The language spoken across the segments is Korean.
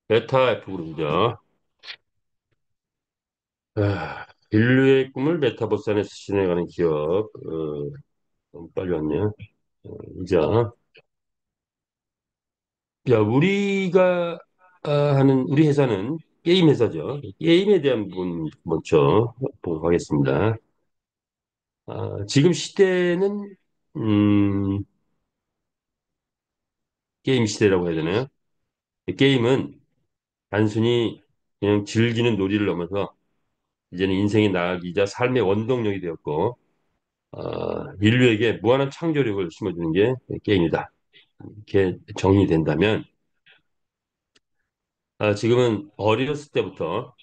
베타 F 그룹이죠. 인류의 꿈을 메타버스 안에서 실현해가는 기업. 너무 빨리 왔네요. 자, 자, 우리가 하는 우리 회사는 게임 회사죠. 게임에 대한 부분 먼저 보고 가겠습니다. 지금 시대는 음, 게임 시대라고 해야 되나요? 게임은 단순히 그냥 즐기는 놀이를 넘어서 이제는 인생의 낙이자 삶의 원동력이 되었고, 인류에게 무한한 창조력을 심어주는 게 게임이다. 이렇게 정리된다면, 지금은 어렸을 때부터,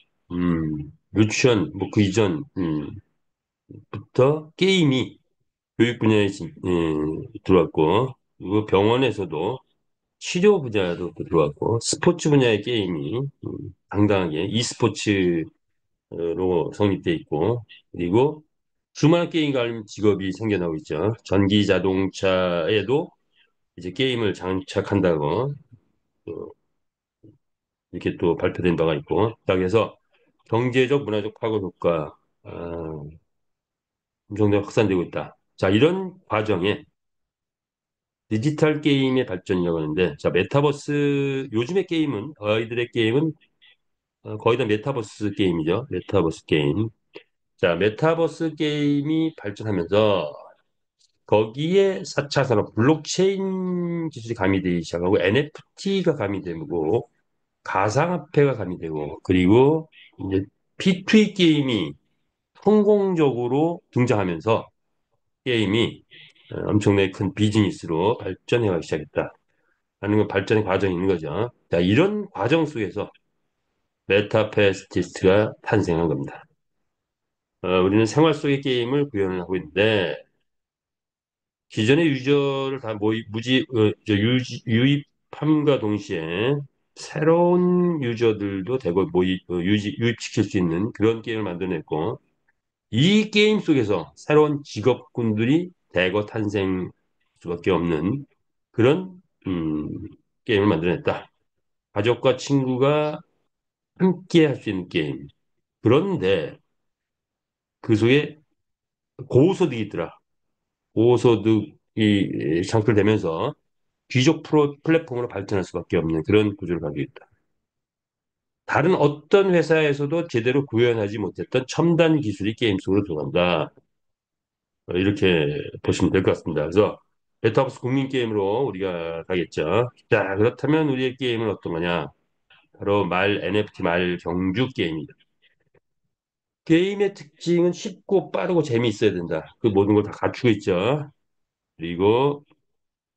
유치원, 뭐 그 이전, 부터 게임이 교육 분야에 들어왔고, 그리고 병원에서도 치료 분야도 또 들어왔고, 스포츠 분야의 게임이 당당하게 e스포츠로 성립돼 있고, 그리고 수많은 게임 관련 직업이 생겨나고 있죠. 전기 자동차에도 이제 게임을 장착한다고 또 이렇게 또 발표된 바가 있고, 자, 그래서 경제적, 문화적 파급 효과 엄청나게 확산되고 있다. 자, 이런 과정에 디지털 게임의 발전이라고 하는데, 자, 메타버스, 요즘의 게임은, 아이들의 게임은 거의 다 메타버스 게임이죠. 메타버스 게임. 자, 메타버스 게임이 발전하면서 거기에 4차 산업, 블록체인 기술이 가미되기 시작하고 NFT가 가미되고 가상화폐가 가미되고 그리고 이제 P2E 게임이 성공적으로 등장하면서 게임이 엄청나게 큰 비즈니스로 발전해가기 시작했다. 하는 건 발전의 과정이 있는 거죠. 자, 이런 과정 속에서 메타페스티스트가 탄생한 겁니다. 우리는 생활 속의 게임을 구현을 하고 있는데 기존의 유저를 다 유입함과 동시에 새로운 유저들도 대거 유입시킬 수 있는 그런 게임을 만들어냈고 이 게임 속에서 새로운 직업군들이 대거 탄생 수밖에 없는 그런 게임을 만들어냈다. 가족과 친구가 함께 할 수 있는 게임. 그런데 그 속에 고소득이 있더라. 고소득이 창출되면서 귀족 플랫폼으로 발전할 수밖에 없는 그런 구조를 가지고 있다. 다른 어떤 회사에서도 제대로 구현하지 못했던 첨단 기술이 게임 속으로 들어간다. 이렇게 보시면 될 것 같습니다. 그래서 메타버스 국민 게임으로 우리가 가겠죠. 자, 그렇다면 우리의 게임은 어떤 거냐? 바로 말 NFT 말 경주 게임이다. 게임의 특징은 쉽고 빠르고 재미있어야 된다. 그 모든 걸 다 갖추고 있죠. 그리고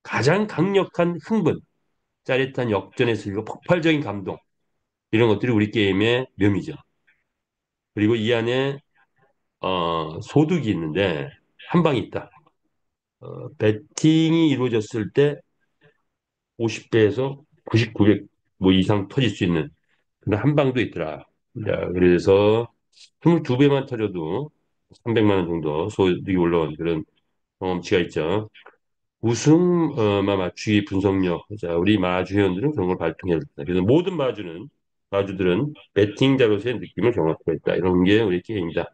가장 강력한 흥분, 짜릿한 역전의 슬과 폭발적인 감동. 이런 것들이 우리 게임의 묘미죠. 그리고 이 안에 소득이 있는데 한 방이 있다. 배팅이 이루어졌을 때 50배에서 99배 뭐 이상 터질 수 있는 그런 한 방도 있더라. 야, 그래서 22배만 터져도 300만 원 정도 소득이 올라온 그런 경험치가 있죠. 웃음만 맞추기 분석력. 자, 우리 마주 회원들은 그런 걸 발동해야 된다. 그래서 모든 마주들은 배팅자로서의 느낌을 경험할 수가 있다. 이런 게 우리 게임이다.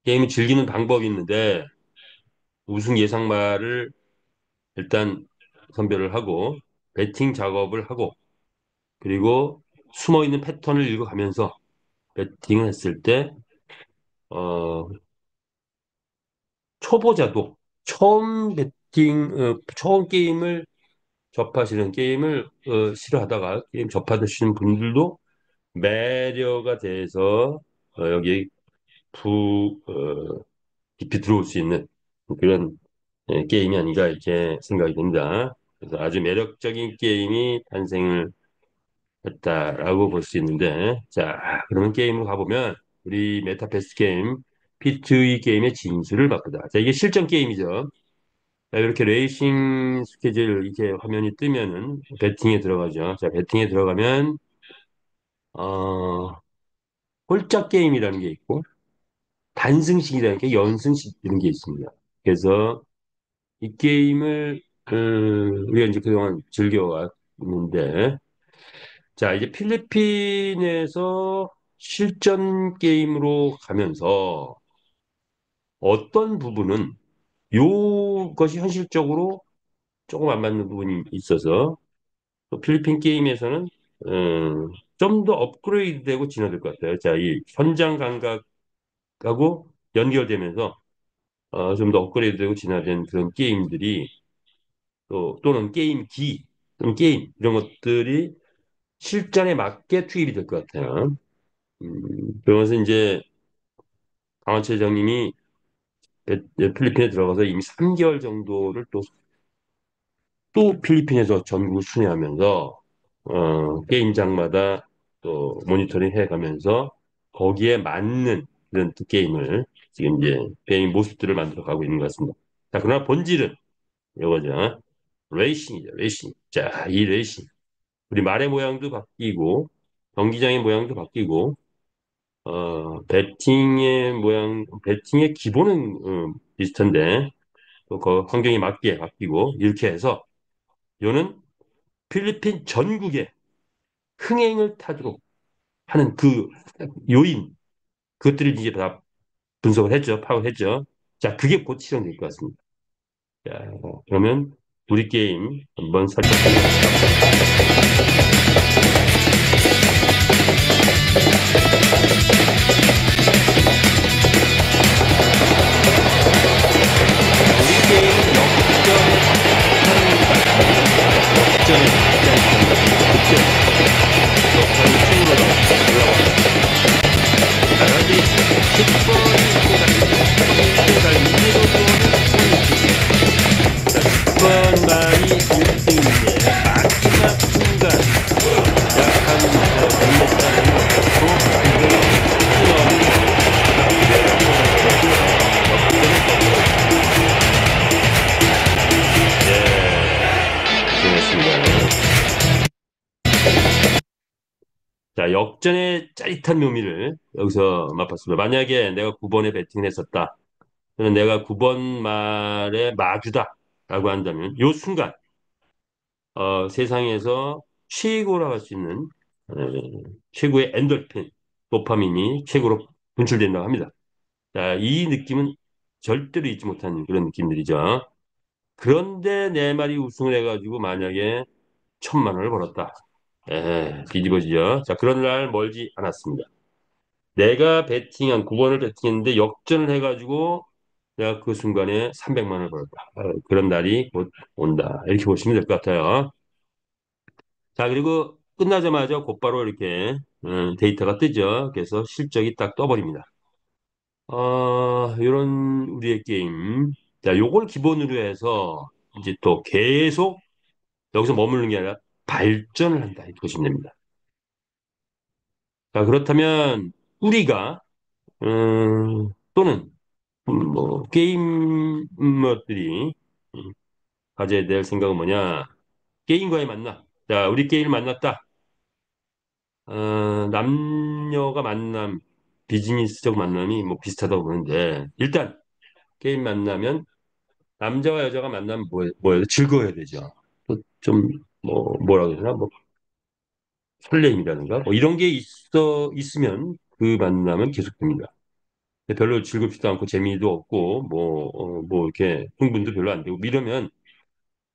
게임을 즐기는 방법이 있는데 우승 예상말을 일단 선별을 하고 배팅 작업을 하고 그리고 숨어 있는 패턴을 읽어가면서 배팅을 했을 때 어, 초보자도 처음 게임을 접하시는 게임을 싫어하다가 게임 접하시는 분들도 매료가 돼서 여기 깊이 들어올 수 있는 그런 게임이 아닌가 이렇게 생각이 듭니다. 그래서 아주 매력적인 게임이 탄생을 했다라고 볼 수 있는데, 자, 그러면 게임으로 가보면 우리 메타패스 게임, P2E 게임의 진수를 바꾸다. 자, 이게 실전 게임이죠. 자, 이렇게 레이싱 스케줄 이렇게 화면이 뜨면은 배팅에 들어가죠. 자, 배팅에 들어가면 홀짝 게임이라는 게 있고 단승식이라는 게 연승식 이런 게 있습니다. 그래서 이 게임을 우리가 이제 그동안 즐겨왔는데 자, 이제 필리핀에서 실전 게임으로 가면서 어떤 부분은 요것이 현실적으로 조금 안 맞는 부분이 있어서 또 필리핀 게임에서는 좀 더 업그레이드되고 진화될 것 같아요. 자, 이 현장 감각하고 연결되면서 좀 더 업그레이드되고 진화된 그런 게임들이 또는 게임기 또는 게임 이런 것들이 실전에 맞게 투입이 될 것 같아요. 그러면서 이제 강원철 회장님이 필리핀에 들어가서 이미 3개월 정도를 또 필리핀에서 전국을 순회하면서 게임장마다 또 모니터링 해가면서 거기에 맞는 그런 또 게임을 지금 이제 게임 모습들을 만들어 가고 있는 것 같습니다. 자, 그러나 본질은 이거죠. 레이싱이죠, 레이싱. 자, 이 레이싱. 우리 말의 모양도 바뀌고, 경기장의 모양도 바뀌고, 배팅의 기본은 비슷한데, 또 그 환경에 맞게 바뀌고, 이렇게 해서, 요는 필리핀 전국에 흥행을 타도록 하는 그 요인, 그것들을 이제 다 분석을 했죠. 파악했죠. 자, 그게 곧 실현될 것 같습니다. 자, 그러면 우리 게임 한번 살펴보겠습니다. 우리 게임은 역전의 득점, 역전의 승으로 올라갑니다. 자, 그런데 10번이 이대로 자, 10번만이 1등인데 마지막 순간 약한 100m를 갖고 그대로 고생했습니다. 자, 역전의 짜릿한 묘미를 여기서 맛봤습니다. 만약에 내가 9번에 배팅을 했었다. 또는 내가 9번 말에 마주다. 라고 한다면, 요 순간, 세상에서 최고라고 할 수 있는, 어, 최고의 엔돌핀, 도파민이 최고로 분출된다고 합니다. 자, 이 느낌은 절대로 잊지 못하는 그런 느낌들이죠. 그런데 내 말이 우승을 해가지고 만약에 1,000만 원을 벌었다. 뒤집어지죠. 자, 그런 날 멀지 않았습니다. 내가 배팅한 9번을 배팅했는데 역전을 해가지고 내가 그 순간에 300만 원을 벌었다. 그런 날이 곧 온다. 이렇게 보시면 될 것 같아요. 자, 그리고 끝나자마자 곧바로 이렇게 데이터가 뜨죠. 그래서 실적이 딱 떠버립니다. 이런 우리의 게임. 자, 요걸 기본으로 해서 이제 또 계속 여기서 머무르는 게 아니라 발전을 한다. 이렇게 보시면 됩니다. 자, 그렇다면 우리가 또는 뭐 게임머들이 가져야 될 생각은 뭐냐? 게임과의 만남. 자, 우리 게임을 만났다. 남녀가 만남, 비즈니스적 만남이 뭐 비슷하다고 보는데 일단 게임 만나면 남자와 여자가 만나면 뭐예요? 즐거워야 되죠. 또 좀 뭐라고 해야 되나? 뭐 설레임이라든가 뭐 이런 게 있으면 그 만남은 계속됩니다. 근데 별로 즐겁지도 않고 재미도 없고 뭐 이렇게 흥분도 별로 안 되고 이러면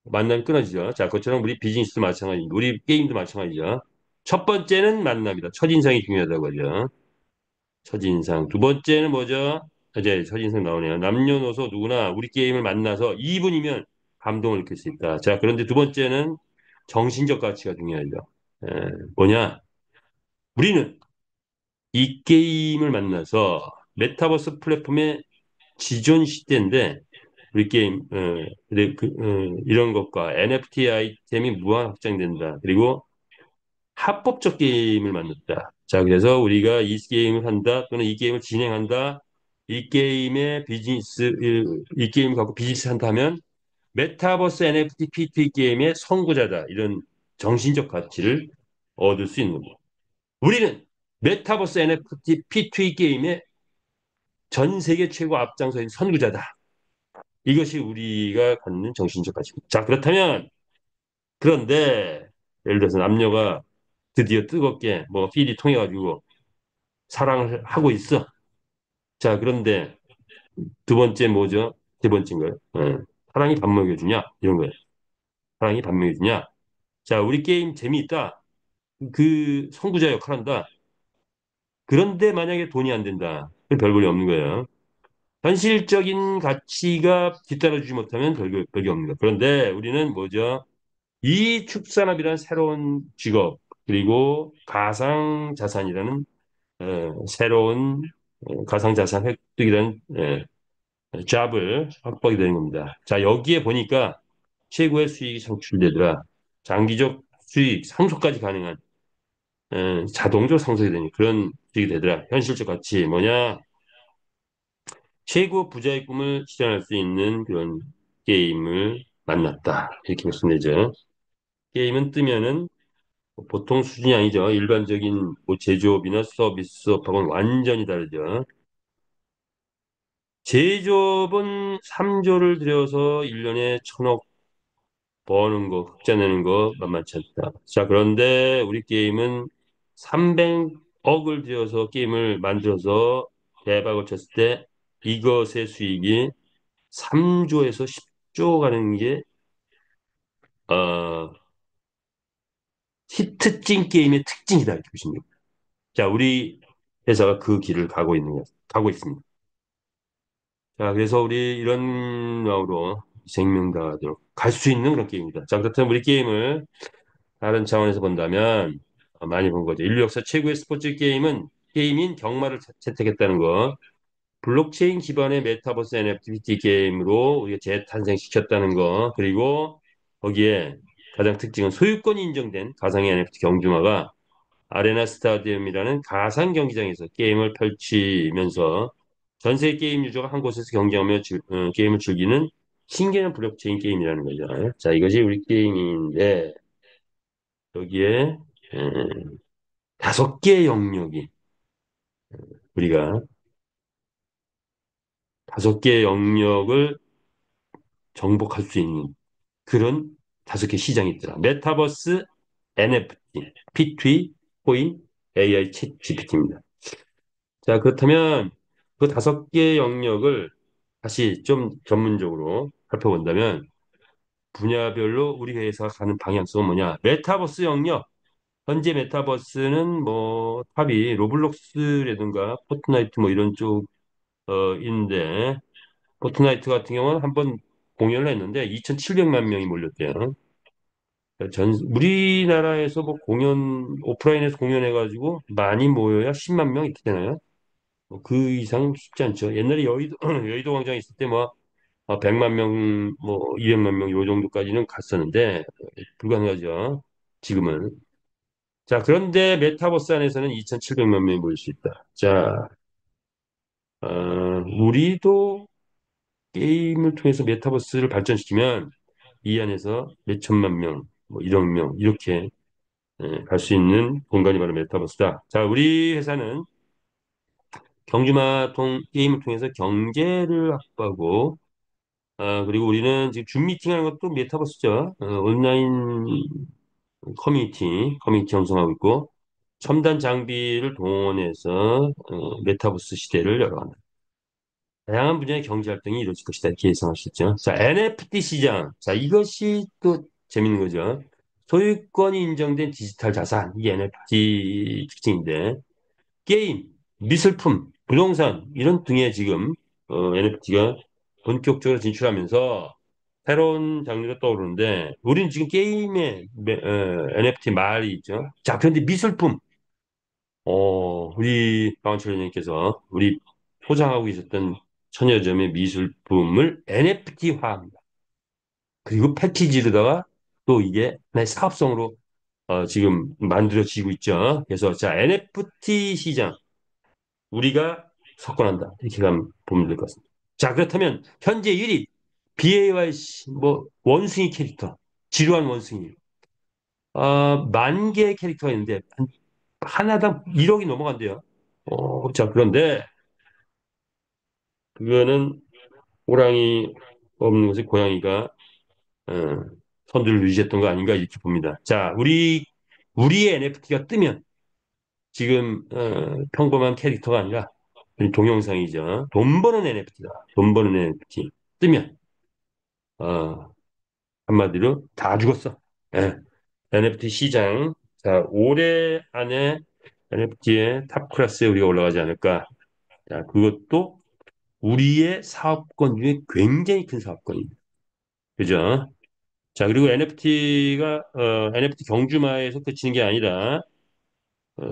만남이 끊어지죠. 자, 그것처럼 우리 비즈니스도 마찬가지입니다. 우리 게임도 마찬가지죠. 첫 번째는 만남이다. 첫인상이 중요하다고 하죠. 첫인상. 두 번째는 뭐죠? 이제 첫인상 나오네요. 남녀노소 누구나 우리 게임을 만나서 2분이면 감동을 느낄 수 있다. 자, 그런데 두 번째는 정신적 가치가 중요하죠. 에, 뭐냐? 우리는 이 게임을 만나서 메타버스 플랫폼의 지존 시대인데 우리 게임 이런 것과 NFT 아이템이 무한 확장된다. 그리고 합법적 게임을 만든다. 자, 그래서 우리가 이 게임을 한다 또는 이 게임을 진행한다. 이 게임의 이 게임을 갖고 비즈니스 한다면 메타버스 NFT PT 게임의 선구자다. 이런 정신적 가치를 얻을 수 있는 거. 우리는 메타버스 NFT P2E 게임의 전 세계 최고 앞장서인 선구자다. 이것이 우리가 갖는 정신적 가치입니다. 자, 그렇다면, 그런데, 예를 들어서 남녀가 드디어 뜨겁게 뭐 필이 통해가지고 사랑을 하고 있어. 자, 그런데 두 번째 뭐죠? 세 번째인가요? 사랑이 밥 먹여주냐? 이런 거예요. 사랑이 밥 먹여주냐? 자, 우리 게임 재미있다. 그 선구자 역할 한다. 그런데 만약에 돈이 안 된다. 그럼 별 볼이 없는 거예요. 현실적인 가치가 뒤따라주지 못하면 별게 없는 거예요. 그런데 우리는 뭐죠? 이 축산업이라는 새로운 직업, 그리고 가상자산이라는 새로운 가상자산 획득이라는 잡을 확보하게 되는 겁니다. 자, 여기에 보니까 최고의 수익이 창출되더라. 장기적 수익, 상속까지 가능한 자동적으로 상속이 되는 그런 수익이 되더라. 현실적 가치 뭐냐? 최고 부자의 꿈을 실현할 수 있는 그런 게임을 만났다. 이렇게 말씀되죠. 게임은 뜨면은 보통 수준이 아니죠. 일반적인 뭐 제조업이나 서비스업하고는 완전히 다르죠. 제조업은 3조를 들여서 1년에 1,000억 버는 거, 흑자 내는 거 만만치 않다. 자, 그런데 우리 게임은 300억을 들여서 게임을 만들어서 대박을 쳤을 때 이것의 수익이 3조에서 10조 가는 게 어, 히트찐 게임의 특징이다 이렇게 보시면 됩니다. 자, 우리 회사가 그 길을 가고 있습니다. 자, 그래서 우리 이런 마음으로 생명다하도록 갈 수 있는 그런 게임이다. 자, 그렇다면 우리 게임을 다른 차원에서 본다면 많이 본 거죠. 인류 역사 최고의 스포츠 게임은 게임인 경마를 채택했다는 거. 블록체인 기반의 메타버스 NFT 게임으로 우리가 재탄생시켰다는 거. 그리고 거기에 가장 특징은 소유권이 인정된 가상의 NFT 경주마가 아레나 스타디움이라는 가상 경기장에서 게임을 펼치면서 전 세계 게임 유저가 한 곳에서 경쟁하며 게임을 즐기는 신기한 블록체인 게임이라는 거죠. 자, 이것이 우리 게임인데 여기에 에, 5개의 영역이 우리가 5개의 영역을 정복할 수 있는 그런 5개 시장이 있더라. 메타버스, NFT, P2E, 코인, AI, 챗 GPT입니다. 자, 그렇다면 그 5개 영역을 다시 좀 전문적으로 살펴본다면 분야별로 우리 회사가 가는 방향성은 뭐냐? 메타버스 영역. 현재 메타버스는 뭐 탑이 로블록스라든가 포트나이트 뭐 이런 쪽인데 포트나이트 같은 경우는 한번 공연을 했는데 2,700만 명이 몰렸대요. 우리나라에서 뭐 오프라인에서 공연해가지고 많이 모여야 10만 명 이렇게 되나요? 그 이상 쉽지 않죠. 옛날에 여의도 광장에 있을 때 뭐 100만 명, 뭐 200만 명 요 정도까지는 갔었는데 불가능하죠. 지금은. 자, 그런데 메타버스 안에서는 2,700만 명이 모일 수 있다. 자, 우리도 게임을 통해서 메타버스를 발전시키면 이 안에서 몇 천만 명, 뭐 1억 명 이렇게 갈 수 있는 공간이 바로 메타버스다. 자, 우리 회사는 게임을 통해서 경제를 확보하고 그리고 우리는 지금 줌 미팅하는 것도 메타버스죠. 온라인 커뮤니티 형성하고 있고 첨단 장비를 동원해서 메타버스 시대를 열어간다. 다양한 분야의 경제 활동이 이루어질 것이다. 이렇게 예상할 수 있죠. 자, NFT 시장. 자, 이것이 또 재밌는 거죠. 소유권이 인정된 디지털 자산, 이게 NFT 특징인데, 게임, 미술품, 부동산, 이런 등의 지금, NFT가 본격적으로 진출하면서 새로운 장르가 떠오르는데, 우리는 지금 게임에 NFT 말이 있죠. 자, 그런데 미술품, 우리 방철님께서 우리 포장하고 계셨던 천여점의 미술품을 NFT화합니다. 그리고 패키지로다가 또 이게 하나의 사업성으로 지금 만들어지고 있죠. 그래서 자, NFT 시장 우리가 석권한다. 이렇게 보면 될 것 같습니다. 자, 그렇다면 현재 1위 BAYC 뭐 원숭이 캐릭터, 지루한 원숭이. 만 개의 캐릭터가 있는데 하나당 1억이 넘어간대요. 자, 그런데 그거는 호랑이 없는 곳에 고양이가 어, 선두를 유지했던 거 아닌가 이렇게 봅니다. 자, 우리 우리의 NFT가 뜨면 지금 평범한 캐릭터가 아니라 동영상이죠. 돈 버는 NFT다. 돈 버는 NFT 뜨면 어, 한마디로 다 죽었어. 예. NFT 시장 자 올해 안에 NFT의 탑 클래스에 우리가 올라가지 않을까. 자 그것도 우리의 사업권 중에 굉장히 큰 사업권입니다. 그죠? 자 그리고 NFT가 NFT 경주마에서 그치는 게 아니라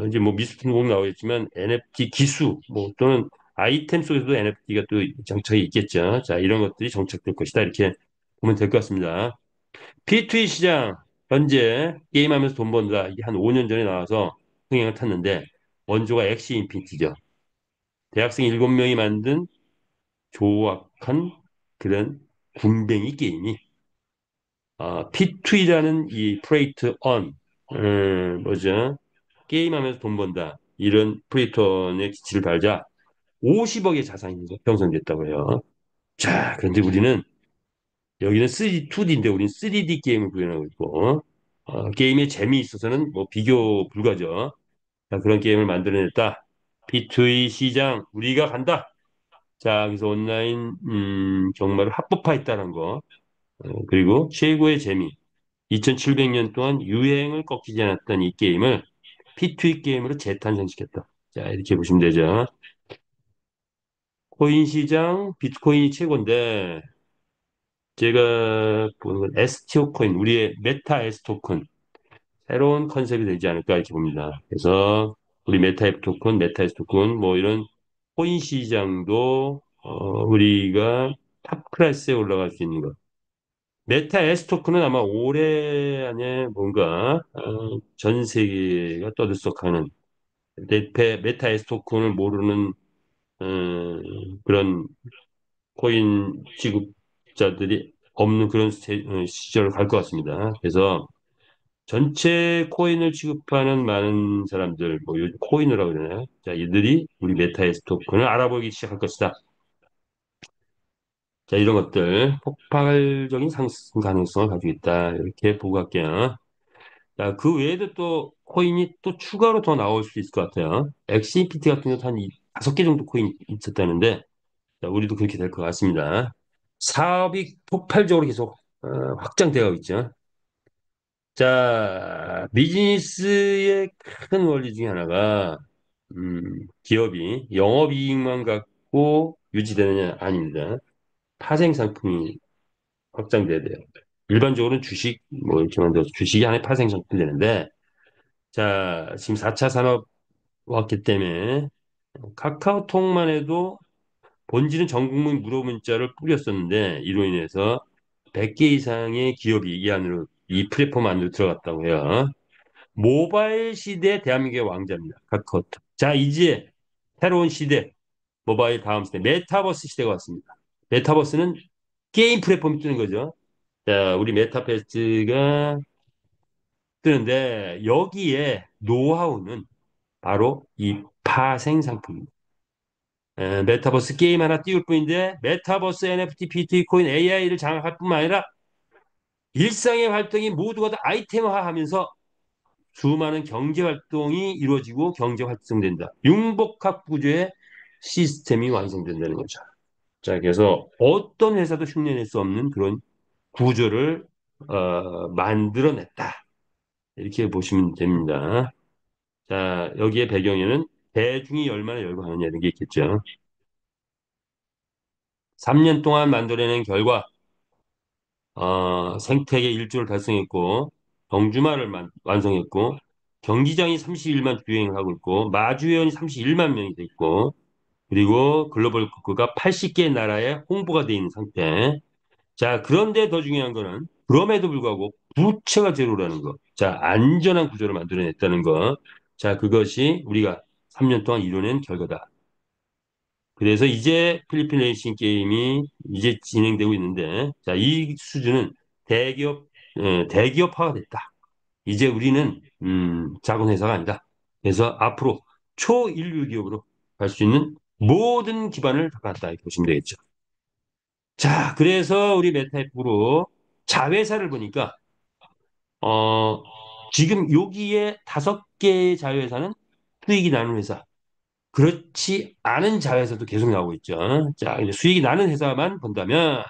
이제 뭐 미술품 꼭 나오겠지만 NFT 기수 뭐 또는 아이템 속에서도 NFT가 또 정착이 있겠죠. 자, 이런 것들이 정착될 것이다. 이렇게 보면 될 것 같습니다. P2E 시장 현재 게임하면서 돈 번다. 이게 한 5년 전에 나와서 흥행을 탔는데 원조가 엑시 인피니티죠. 대학생 7명이 만든 조악한 그런 군뱅이 게임이 P2E라는 이 프레이트 언 뭐죠? 게임하면서 돈 번다. 이런 프리톤의 기치를 달자 50억의 자산이 형성됐다고 해요. 자, 그런데 우리는 여기는 3D, 2D인데 우리는 3D 게임을 구현하고 있고 게임의 재미있어서는 뭐 비교 불가죠. 자, 그런 게임을 만들어냈다. P2E 시장 우리가 간다. 자, 그래서 온라인 정말로 합법화했다는 거. 그리고 최고의 재미. 2700년 동안 유행을 꺾이지 않았던 이 게임을 P2E 게임으로 재탄생시켰다. 자, 이렇게 보시면 되죠. 코인 시장, 비트코인이 최고인데, 제가 보는 건 STO 코인, 우리의 메타 S 토큰, 새로운 컨셉이 되지 않을까 이렇게 봅니다. 그래서 우리 메타 F 토큰, 메타 S 토큰, 뭐 이런 코인 시장도, 우리가 탑 클래스에 올라갈 수 있는 것. 메타 S 토큰은 아마 올해 안에 뭔가, 전 세계가 떠들썩하는 메타 S 토큰을 모르는 어, 그런 코인 취급자들이 없는 그런 시절을 갈 것 같습니다. 그래서 전체 코인을 취급하는 많은 사람들, 뭐 요즘 코인이라고 그러나요? 자, 이들이 우리 메타의 토큰을 알아보기 시작할 것이다. 자, 이런 것들 폭발적인 상승 가능성을 가지고 있다. 이렇게 보고 갈게요. 자, 그 외에도 또 코인이 또 추가로 더 나올 수 있을 것 같아요. XCPT 같은 것도 한 5개 정도 코인이 있었다는데, 자, 우리도 그렇게 될 것 같습니다. 사업이 폭발적으로 계속 확장되어 있죠. 자, 비즈니스의 큰 원리 중에 하나가 기업이 영업이익만 갖고 유지되느냐 아닙니다. 파생 상품이 확장돼야 돼요. 일반적으로는 주식 뭐 이렇게 만들어서 주식이 하나의 파생 상품이 되는데 자, 지금 4차 산업 왔기 때문에 카카오톡만 해도 본질은 전 국민 무료 문자를 뿌렸었는데 이로 인해서 100개 이상의 기업이 이 안으로 이 플랫폼 안으로 들어갔다고 해요. 모바일 시대 대한민국의 왕자입니다. 카카오톡. 자, 이제 새로운 시대, 모바일 다음 시대, 메타버스 시대가 왔습니다. 메타버스는 게임 플랫폼이 뜨는 거죠. 자, 우리 메타버스가 뜨는데 여기에 노하우는 바로 이 파생 상품입니다. 메타버스 게임 하나 띄울 뿐인데 메타버스 NFT, 비트코인, AI를 장악할 뿐만 아니라 일상의 활동이 모두가 다 아이템화하면서 수많은 경제 활동이 이루어지고 경제 활성된다. 융복합 구조의 시스템이 완성된다는 거죠. 자, 그래서 어떤 회사도 흉내낼 수 없는 그런 구조를 만들어냈다. 이렇게 보시면 됩니다. 자, 여기에 배경에는 대중이 얼마나 열광하느냐 이런 게 있겠죠. 3년 동안 만들어낸 결과 생태계 1조를 달성했고 경주마를 완성했고 경기장이 31만 주행을 하고 있고 마주회원이 31만 명이 돼 있고 그리고 글로벌 국가가 80개 나라에 홍보가 돼 있는 상태. 자, 그런데 더 중요한 거는 그럼에도 불구하고 부채가 제로라는 거. 자, 안전한 구조를 만들어냈다는 거. 자, 그것이 우리가 3년 동안 이뤄낸 결과다. 그래서 이제 필리핀 레이싱 게임이 이제 진행되고 있는데, 자, 이 수준은 대기업화가 됐다. 이제 우리는, 작은 회사가 아니다. 그래서 앞으로 초인류 기업으로 갈 수 있는 모든 기반을 닦았다. 이렇게 보시면 되겠죠. 자, 그래서 우리 메타앱으로 자회사를 보니까, 지금 여기에 5개의 자회사는 수익이 나는 회사. 그렇지 않은 자회사도 계속 나오고 있죠. 자, 이제 수익이 나는 회사만 본다면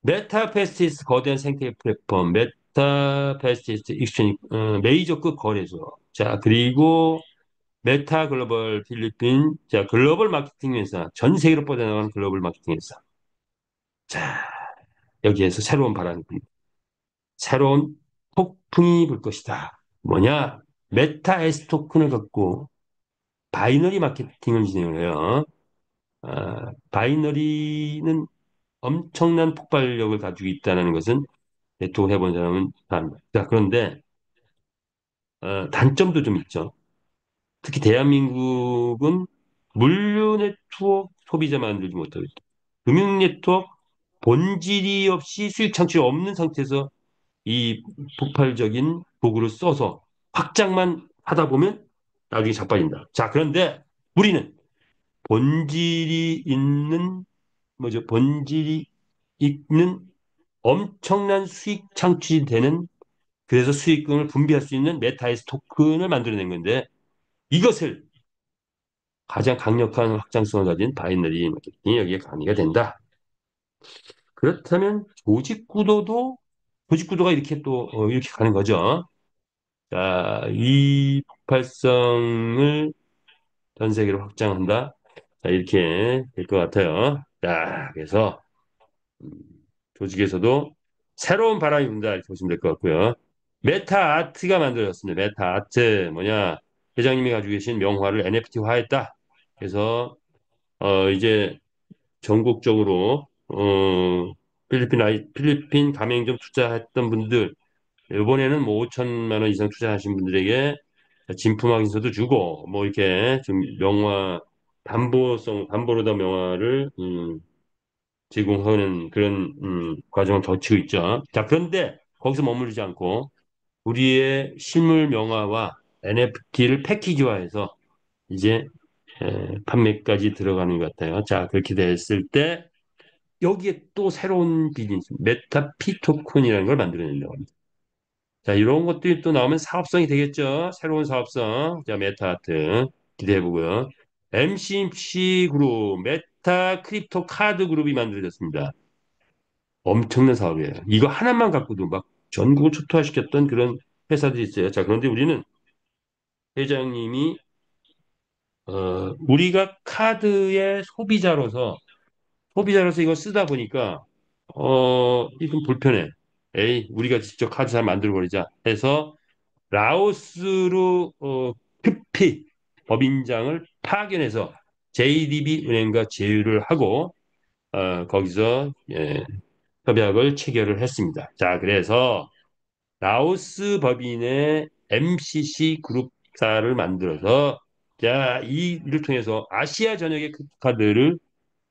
메타페스티스 거대한 생태계 플랫폼, 메타페스티스 익스체인지 메이저급 거래소. 자, 그리고 메타 글로벌 필리핀, 자, 글로벌 마케팅 회사, 전 세계로 뻗어나가는 글로벌 마케팅 회사. 자, 여기에서 새로운 바람이 붑니다. 새로운 폭풍이 불 것이다. 뭐냐? 메타 S 토큰을 갖고 바이너리 마케팅을 진행을 해요. 바이너리는 엄청난 폭발력을 가지고 있다는 것은 네트워크 해본 사람은 다 압니다. 자, 그런데 단점도 좀 있죠. 특히 대한민국은 물류 네트워크 소비자 만들지 못하고 있다. 금융 네트워크 본질이 없이 수익 창출이 없는 상태에서 이 폭발적인 도구를 써서 확장만 하다 보면 나중에 자빠진다. 자, 그런데 우리는 본질이 있는 뭐죠? 본질이 있는 엄청난 수익 창출이 되는 그래서 수익금을 분배할 수 있는 메타에스 토큰을 만들어낸 건데 이것을 가장 강력한 확장성을 가진 바이너리 마케팅이 여기에 가미가 된다. 그렇다면 조직 구도가 이렇게 또 이렇게 가는 거죠. 자, 이 폭발성을 전 세계로 확장한다. 자, 이렇게 될 것 같아요. 자, 그래서 음, 조직에서도 새로운 바람이 분다 이렇게 보시면 될 것 같고요. 메타 아트가 만들어졌습니다. 메타 아트 뭐냐? 회장님이 가지고 계신 명화를 NFT화했다. 그래서 이제 전국적으로 필리핀 가맹점 투자했던 분들 이번에는 뭐 5천만 원 이상 투자하신 분들에게 진품 확인서도 주고 뭐 이렇게 좀 명화 담보로다 명화를 제공하는 그런 과정을 거치고 있죠. 자, 그런데 거기서 머무르지 않고 우리의 실물 명화와 NFT를 패키지화해서 이제 판매까지 들어가는 것 같아요. 자, 그렇게 됐을 때 여기에 또 새로운 비즈니스, 메타 피토콘이라는 걸 만들어낸다고 합니다. 자, 이런 것들이 또 나오면 사업성이 되겠죠. 새로운 사업성. 자, 메타하트 기대해 보고요. MCC 그룹, 메타 크립토 카드 그룹이 만들어졌습니다. 엄청난 사업이에요. 이거 하나만 갖고도 막 전국을 초토화시켰던 그런 회사들이 있어요. 자, 그런데 우리는 회장님이 우리가 카드의 소비자로서 이걸 쓰다 보니까 이게 좀 불편해. 에이, 우리가 직접 카드 잘 만들어 버리자 해서 라오스로 급히 법인장을 파견해서 JDB 은행과 제휴를 하고 거기서 협약을 체결을 했습니다. 자, 그래서 라오스 법인의 MCC 그룹사를 만들어서 자, 이 일을 통해서 아시아 전역의 카드를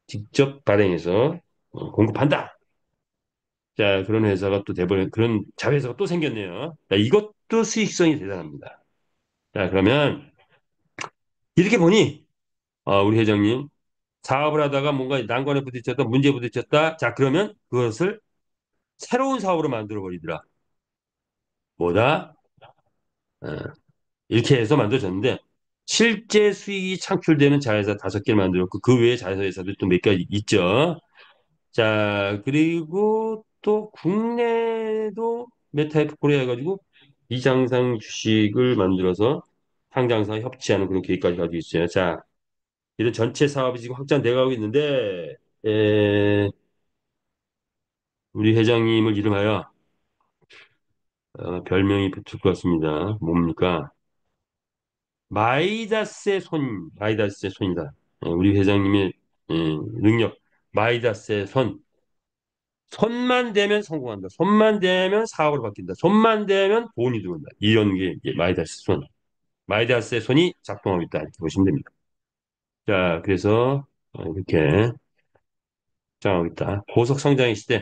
직접 발행해서 공급한다. 자, 그런 회사가 또 돼버린 그런 자회사가 또 생겼네요. 자, 이것도 수익성이 대단합니다. 자, 그러면 이렇게 보니 우리 회장님 사업을 하다가 뭔가 난관에 부딪혔다, 문제에 부딪혔다. 자, 그러면 그것을 새로운 사업으로 만들어 버리더라. 뭐다? 어, 이렇게 해서 만들어졌는데 실제 수익이 창출되는 자회사 5개를 만들었고 그 외에 자회사도 또 몇 가지 있죠. 자, 그리고 또 국내도 메타이프 코리아 해가지고 비장상 주식을 만들어서 상장사 협치하는 그런 계획까지 가지고 있어요. 자, 이런 전체 사업이 지금 확장돼 가고 있는데, 우리 회장님을 이름하여 별명이 붙을 것 같습니다. 뭡니까? 마이다스의 손이다. 우리 회장님의 능력, 마이다스의 손. 손만 대면 성공한다. 손만 대면 사업으로 바뀐다. 손만 대면 돈이 들어온다. 이런 게 이제 마이다스 손. 마이다스의 손이 작동하고 있다. 이렇게 보시면 됩니다. 자, 그래서 이렇게 작동하고 있다. 고속 성장의 시대.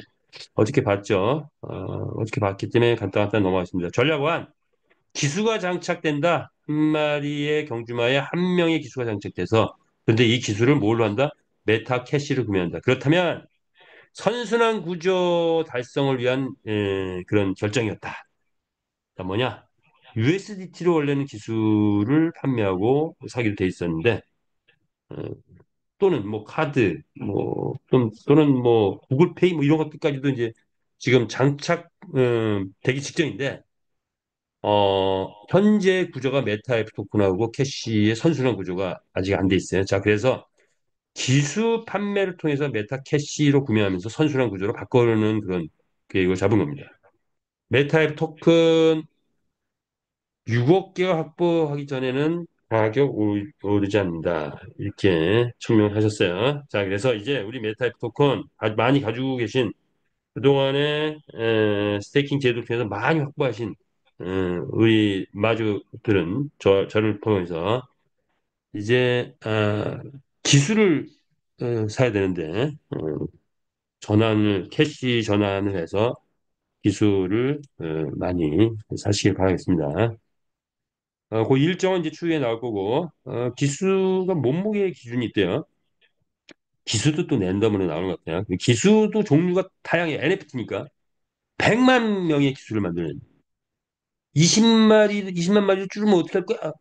어떻게 봤죠? 어떻게 봤기 때문에 간단간단 넘어가겠습니다. 전략원, 기수가 장착된다. 한 마리의 경주마에 한 명의 기수가 장착돼서 근데 이 기수를 뭘로 한다? 메타 캐시를 구매한다. 그렇다면 선순환 구조 달성을 위한 그런 결정이었다. 뭐냐? USDT로 원래는 기술을 판매하고 사기로 돼 있었는데, 어, 또는 뭐 카드, 또는 뭐 구글페이 뭐 이런 것들까지도 이제 지금 장착, 되기 직전인데, 현재 구조가 메타에프 토큰하고 캐시의 선순환 구조가 아직 안 돼 있어요. 자, 그래서 기수 판매를 통해서 메타 캐시로 구매하면서 선순환 구조로 바꾸는 그런 계획을 잡은 겁니다. 메타앱 토큰 6억 개가 확보하기 전에는 가격 오르지 않는다. 이렇게 증명을 하셨어요. 자, 그래서 이제 우리 메타앱 토큰 많이 가지고 계신 그동안에 스테이킹 제도 통해서 많이 확보하신 우리 마주들은 저를 통해서 이제 기술을 사야 되는데 캐시 전환을 해서 기술을 많이 사시길 바라겠습니다. 그 일정은 이제 추후에 나올 거고 기수가 몸무게 기준이 있대요. 기수도 또 랜덤으로 나오는 것 같아요. 기수도 종류가 다양해. NFT니까 100만 명의 기수를 만드는 20만 마리를 줄이면 어떻게 할 거야?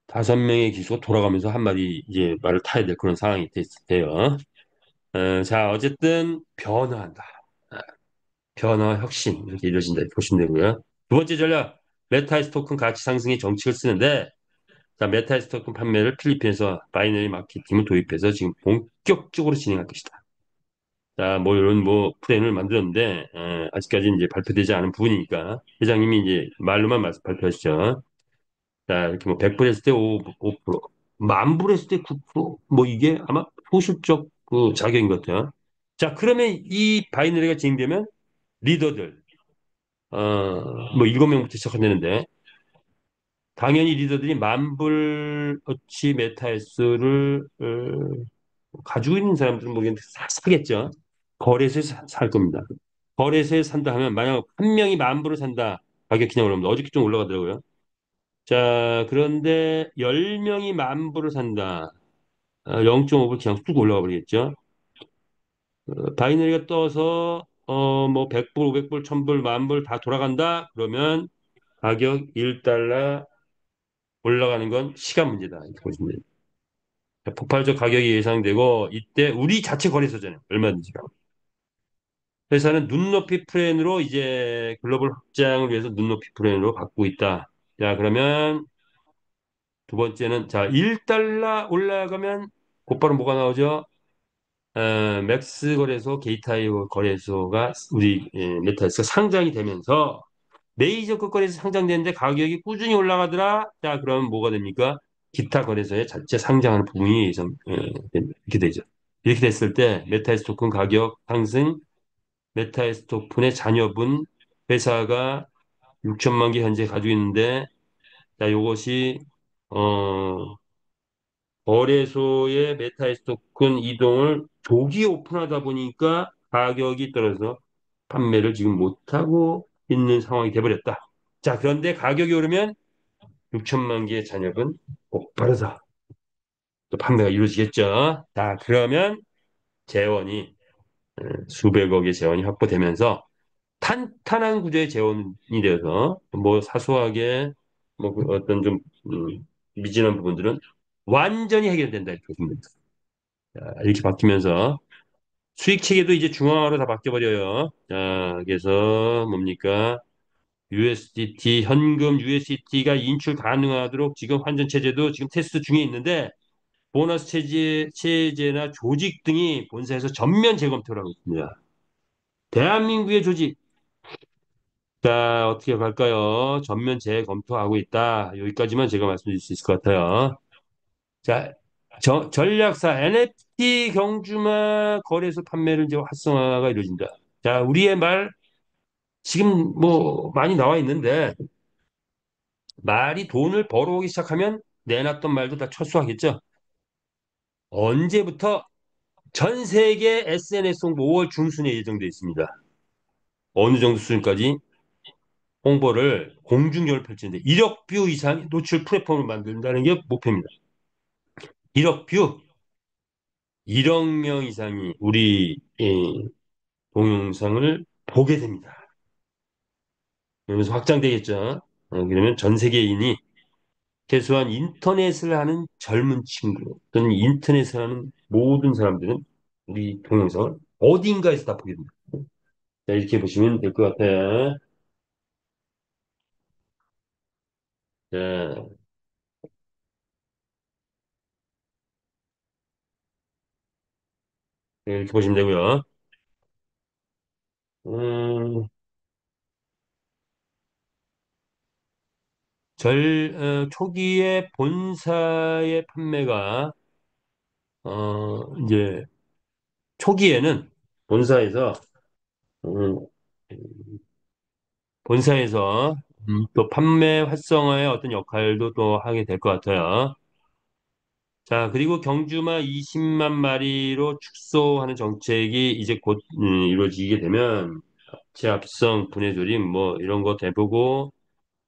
5명의 기수가 돌아가면서 한 마리 이제 말을 타야 될 그런 상황이 돼요. 자, 어쨌든 변화한다. 변화, 혁신 이렇게 이루어진다 이렇게 보시면 되고요. 두 번째 전략, 메타이스 토큰 가치 상승의 정책을 쓰는데 자, 메타이스 토큰 판매를 필리핀에서 바이너리 마케팅을 도입해서 지금 본격적으로 진행할 것이다. 자, 뭐 이런 뭐 플랜을 만들었는데 아직까지 이제 발표되지 않은 부분이니까 회장님이 이제 말로만 발표하시죠. 자, 이렇게 뭐 100불 했을 때 5%, 만 불 했을 때 9%, 뭐 이게 아마 소실적 그 자격인 것 같아요. 자, 그러면 이 바이너리가 진행되면 리더들, 뭐 7명부터 시작한다는데 당연히 리더들이 만불어치 메타에스를 가지고 있는 사람들은 모르겠는데 사겠죠. 거래소에 살 겁니다. 거래소에 산다 하면 만약 한 명이 만불을 산다. 가격 그냥 올라옵니다. 어저께 좀 올라가더라고요. 자, 그런데 10명이 만불을 산다. 0.5불 그냥 쑥 올라가 버리겠죠. 바이너리가 떠서 뭐 100불, 500불, 1000불, 만불 다 돌아간다. 그러면 가격 1달러 올라가는 건 시간 문제다. 이렇게 보시면 돼요. 폭발적 가격이 예상되고 이때 우리 자체 거래소잖아요. 얼마든지. 회사는 눈높이 플랜으로 이제 글로벌 확장을 위해서 눈높이 플랜으로 바꾸고 있다. 자, 그러면 두 번째는 자, 1달러 올라가면 곧바로 뭐가 나오죠? 맥스 거래소, 게이트웨이 거래소가 우리 메타에서 상장이 되면서 메이저 거래소 상장되는데 가격이 꾸준히 올라가더라. 자, 그럼 뭐가 됩니까? 기타 거래소에 자체 상장하는 부분이 이렇게 되죠. 이렇게 됐을 때 메타에스 토큰 가격 상승, 메타에스 토큰의 잔여분 회사가 6천만 개 현재 가지고 있는데 자, 이것이 어, 거래소의 메타에스 토큰 이동을 조기 오픈하다 보니까 가격이 떨어져서 판매를 지금 못하고 있는 상황이 돼버렸다. 자, 그런데 가격이 오르면 6천만 개의 잔액은 곧바로 또 판매가 이루어지겠죠. 자, 그러면 재원이 수백억의 재원이 확보되면서 탄탄한 구조의 재원이 되어서 뭐 사소하게 뭐그 어떤 좀 미진한 부분들은 완전히 해결된다 이렇게 보시면 됩니다. 자, 이렇게 바뀌면서 수익 체계도 이제 중앙화로 다 바뀌어버려요. 자, 그래서 뭡니까? USDT, 현금 USDT가 인출 가능하도록 지금 환전 체제도 지금 테스트 중에 있는데 보너스 체제나 조직 등이 본사에서 전면 재검토를 하고 있습니다. 대한민국의 조직, 자, 어떻게 갈까요? 전면 재검토하고 있다. 여기까지만 제가 말씀드릴 수 있을 것 같아요. 자, 전략사 NFT 경주마 거래소 판매를 이제 활성화가 이루어진다. 자, 우리의 말 지금 뭐 많이 나와 있는데 말이 돈을 벌어오기 시작하면 내놨던 말도 다 철수하겠죠. 언제부터 전 세계 SNS 홍보 5월 중순에 예정되어 있습니다. 어느 정도 수준까지 홍보를 공중전을 펼치는데 1억 뷰 이상 노출 플랫폼을 만든다는 게 목표입니다. 1억 뷰, 1억 명 이상이 우리 동영상을 보게 됩니다. 그러면서 확장되겠죠. 그러면 전 세계인이 최소한 인터넷을 하는 젊은 친구 또는 인터넷을 하는 모든 사람들은 우리 동영상을 어딘가에서 다 보게 됩니다. 자, 이렇게 보시면 될 것 같아요. 자, 이렇게 보시면 되고요. 음, 초기에 본사의 판매가, 이제, 초기에는 본사에서, 음, 본사에서, 또 판매 활성화의 어떤 역할도 또 하게 될 것 같아요. 자, 그리고 경주마 20만 마리로 축소하는 정책이 이제 곧 이루어지게 되면 제합성, 분해조림 뭐 이런 거 대보고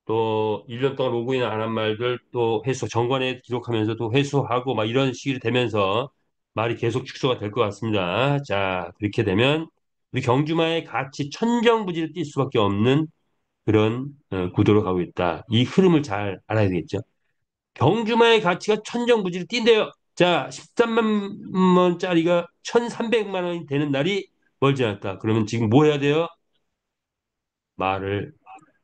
또 1년 동안 로그인 안 한 말들 또 회수, 정관에 기록하면서 또 회수하고 막 이런 식이 되면서 말이 계속 축소가 될 것 같습니다. 자, 그렇게 되면 우리 경주마의 가치 천정부지를 띌 수밖에 없는 그런 구도로 가고 있다. 이 흐름을 잘 알아야 되겠죠. 경주마의 가치가 천정부지를 뛴대요. 자, 13만 원짜리가 1,300만 원이 되는 날이 멀지 않았다. 그러면 지금 뭐 해야 돼요? 말을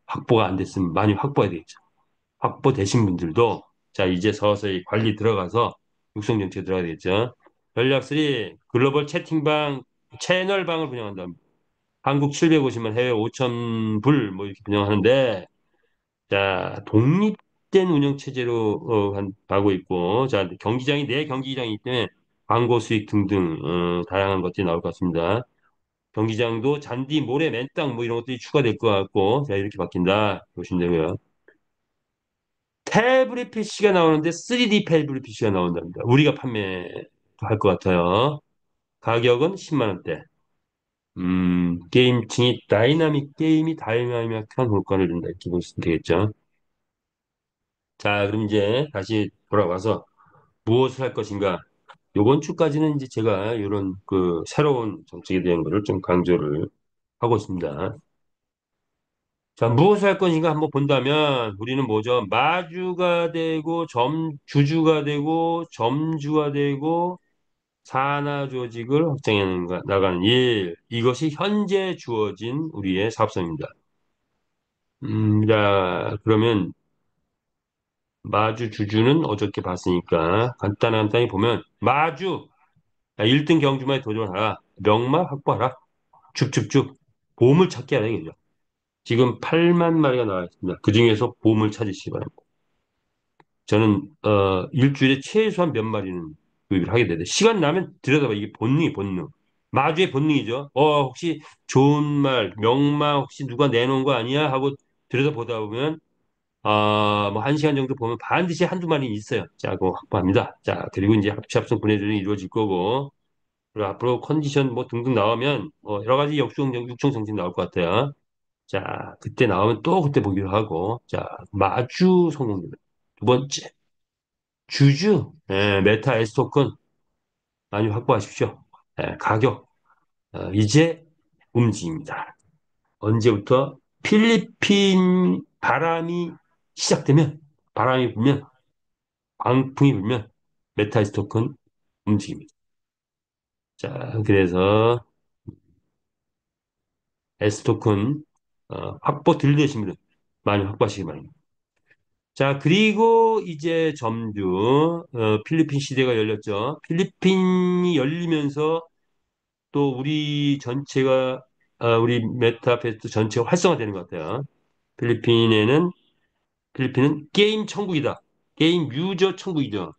확보가 안 됐으면 많이 확보해야 되겠죠. 확보되신 분들도 자, 이제 서서히 관리 들어가서 육성 정책에 들어가야 되겠죠. 전략 3, 글로벌 채팅방, 채널방을 운영한다. 한국 750만, 해외 5천 불, 뭐 이렇게 운영하는데, 자, 독립된 운영 체제로 가고 있고, 자, 경기장이 내 경기장이기 때문에 광고 수익 등등 다양한 것들이 나올 것 같습니다. 경기장도 잔디, 모래, 맨땅 뭐 이런 것들이 추가될 것 같고, 자, 이렇게 바뀐다 보시면 되고요. 태블릿 PC가 나오는데 3D 태블릿 PC가 나온답니다. 우리가 판매할 것 같아요. 가격은 10만 원대. 게임층이 다이나믹 게임이 다이나믹한 효과를 준다. 이렇게 보시면 되겠죠. 자, 그럼 이제 다시 돌아와서 무엇을 할 것인가? 이번 주까지는 이제 제가 이런 그 새로운 정책에 대한 거를 좀 강조를 하고 있습니다. 자, 무엇을 할 것인가 한번 본다면 우리는 뭐죠? 마주가 되고 주주가 되고 점주가 되고 산하 조직을 확장해 나가는 일. 이것이 현재 주어진 우리의 사업성입니다. 자, 그러면 마주 주주는 어저께 봤으니까 간단히 보면 마주 1등 경주마에 도전하라. 명마 확보하라. 쭉쭉쭉 보물 찾기 하라 이거죠. 지금 8만 마리가 나와 있습니다. 그중에서 보물 찾으시기 바랍니다. 저는 일주일에 최소한 몇 마리는 구입을 하게 되는데 시간 나면 들여다봐. 이게 본능이 본능. 마주의 본능이죠. 혹시 좋은 말, 명마 혹시 누가 내놓은 거 아니야? 하고 들여다보다 보면 뭐 1시간 정도 보면 반드시 한두 마리는 있어요. 자, 그거 확보합니다. 자, 그리고 이제 합치합성 분해들이 이루어질 거고 그리고 앞으로 컨디션 뭐 등등 나오면 여러 가지 육종 정책 나올 것 같아요. 자, 그때 나오면 또 그때 보기로 하고 자, 마주 성공입니다. 두 번째. 주주, 메타 S 토큰 많이 확보하십시오. 가격, 이제 움직입니다. 언제부터? 필리핀 바람이 시작되면, 바람이 불면, 광풍이 불면, 메타 S 토큰 움직입니다. 자, 그래서 S 토큰 확보 들리신 분들 많이 확보하시기 바랍니다. 자, 그리고 이제 필리핀 시대가 열렸죠. 필리핀이 열리면서 또 우리 전체가 우리 메타페스트 전체가 활성화되는 것 같아요. 필리핀에는 필리핀은 게임 천국이다. 게임 유저 천국이죠.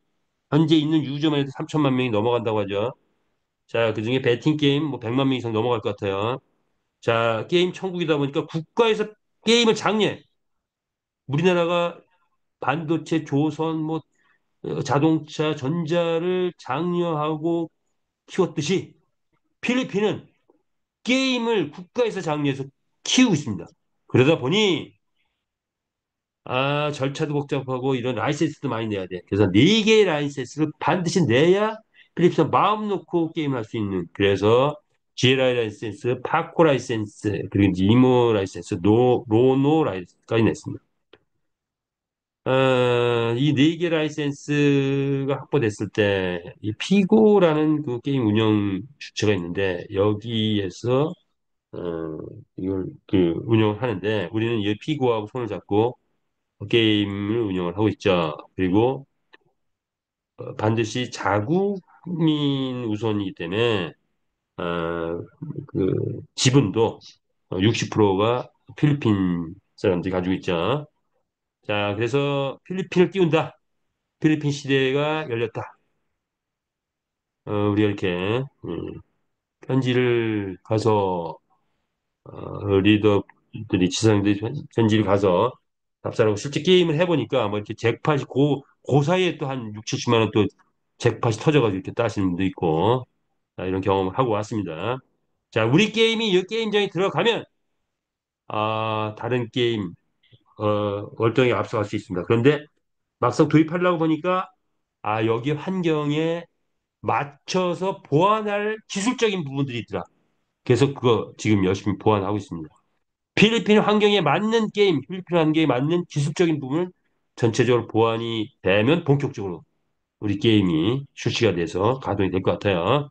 현재 있는 유저만 해도 3천만 명이 넘어간다고 하죠. 자, 그중에 배팅 게임 뭐 100만 명 이상 넘어갈 것 같아요. 자, 게임 천국이다 보니까 국가에서 게임을 장려해. 우리나라가 반도체, 조선, 뭐 자동차, 전자를 장려하고 키웠듯이 필리핀은 게임을 국가에서 장려해서 키우고 있습니다. 그러다 보니 절차도 복잡하고 이런 라이센스도 많이 내야 돼. 그래서 네 개의 라이센스를 반드시 내야 필립스 마음 놓고 게임을 할 수 있는. 그래서 GLI 라이센스, 파코 라이센스, 그리고 이제 이모 라이센스, 로노 라이센스까지 냈습니다. 이 네 개 라이센스가 확보됐을 때, 이 피고라는 그 게임 운영 주체가 있는데, 여기에서, 어, 이걸 운영을 하는데, 우리는 이 피고하고 손을 잡고 게임을 운영을 하고 있죠. 그리고 반드시 자국민 우선이기 때문에, 어, 그 지분도 60%가 필리핀 사람들이 가지고 있죠. 자, 그래서 필리핀을 띄운다. 필리핀 시대가 열렸다. 우리가 이렇게 편지를 가서 리더들이 지상들이 편지를 가서 답사하고 실제 게임을 해보니까 뭐 이렇게 잭팟이 그 사이에 또 한 6, 70만 원 또 잭팟이 터져가지고 이렇게 따시는 분도 있고 자, 이런 경험을 하고 왔습니다. 자, 우리 게임이 이 게임장에 들어가면 다른 게임 월등히 앞서갈 수 있습니다. 그런데 막상 도입하려고 보니까 여기 환경에 맞춰서 보완할 기술적인 부분들이 있더라. 그래서 그거 지금 열심히 보완하고 있습니다. 필리핀 환경에 맞는 게임, 필리핀 환경에 맞는 기술적인 부분을 전체적으로 보완이 되면 본격적으로 우리 게임이 출시가 돼서 가동이 될 것 같아요.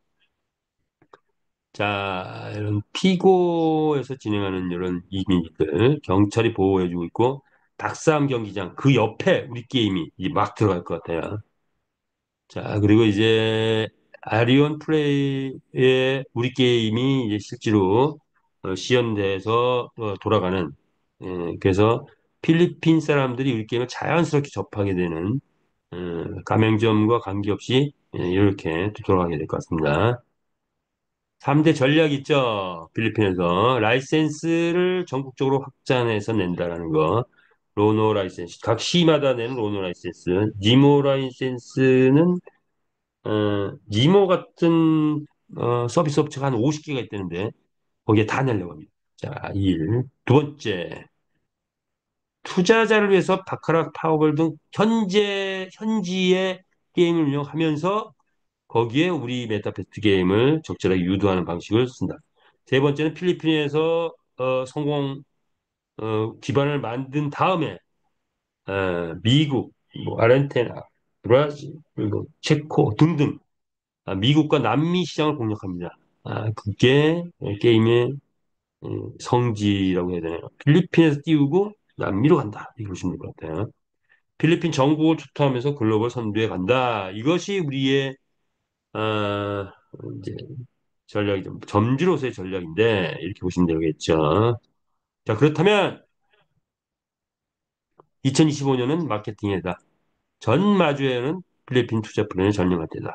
자, 이런 피고에서 진행하는 이런 이민들 경찰이 보호해주고 있고 닭싸움 경기장 그 옆에 우리 게임이 이제 막 들어갈 것 같아요. 자, 그리고 이제 아리온 플레이의 우리 게임이 이제 실제로 시연돼서 돌아가는 그래서 필리핀 사람들이 우리 게임을 자연스럽게 접하게 되는 가맹점과 관계없이 이렇게 돌아가게 될 것 같습니다. 3대 전략 있죠. 필리핀에서 라이센스를 전국적으로 확장해서 낸다라는 거. 로노 라이센스. 각 시마다 내는 로노 라이센스. 니모 라이센스는 니모 같은 서비스 업체가 한 50개가 있다는데 거기에 다 내려고 합니다. 자, 1. 두 번째. 투자자를 위해서 바카라 파워볼 등 현지의 게임을 운영하면서 거기에 우리 메타페스트 게임을 적절하게 유도하는 방식을 쓴다. 세 번째는 필리핀에서 성공 기반을 만든 다음에 미국, 뭐 아르헨티나, 브라질, 그리고 체코 등등 미국과 남미 시장을 공략합니다. 그게 게임의 성지라고 해야 되나요? 필리핀에서 띄우고 남미로 간다. 이렇게 보시면 될 것 같아요. 필리핀 정국을 투투하면서 글로벌 선두에 간다. 이것이 우리의 아, 이제 전략이 좀 점주로서의 전략인데 이렇게 보시면 되겠죠. 자, 그렇다면 2025년은 마케팅이다. 전 마주에는 필리핀 투자 플랜을 전념할 때다.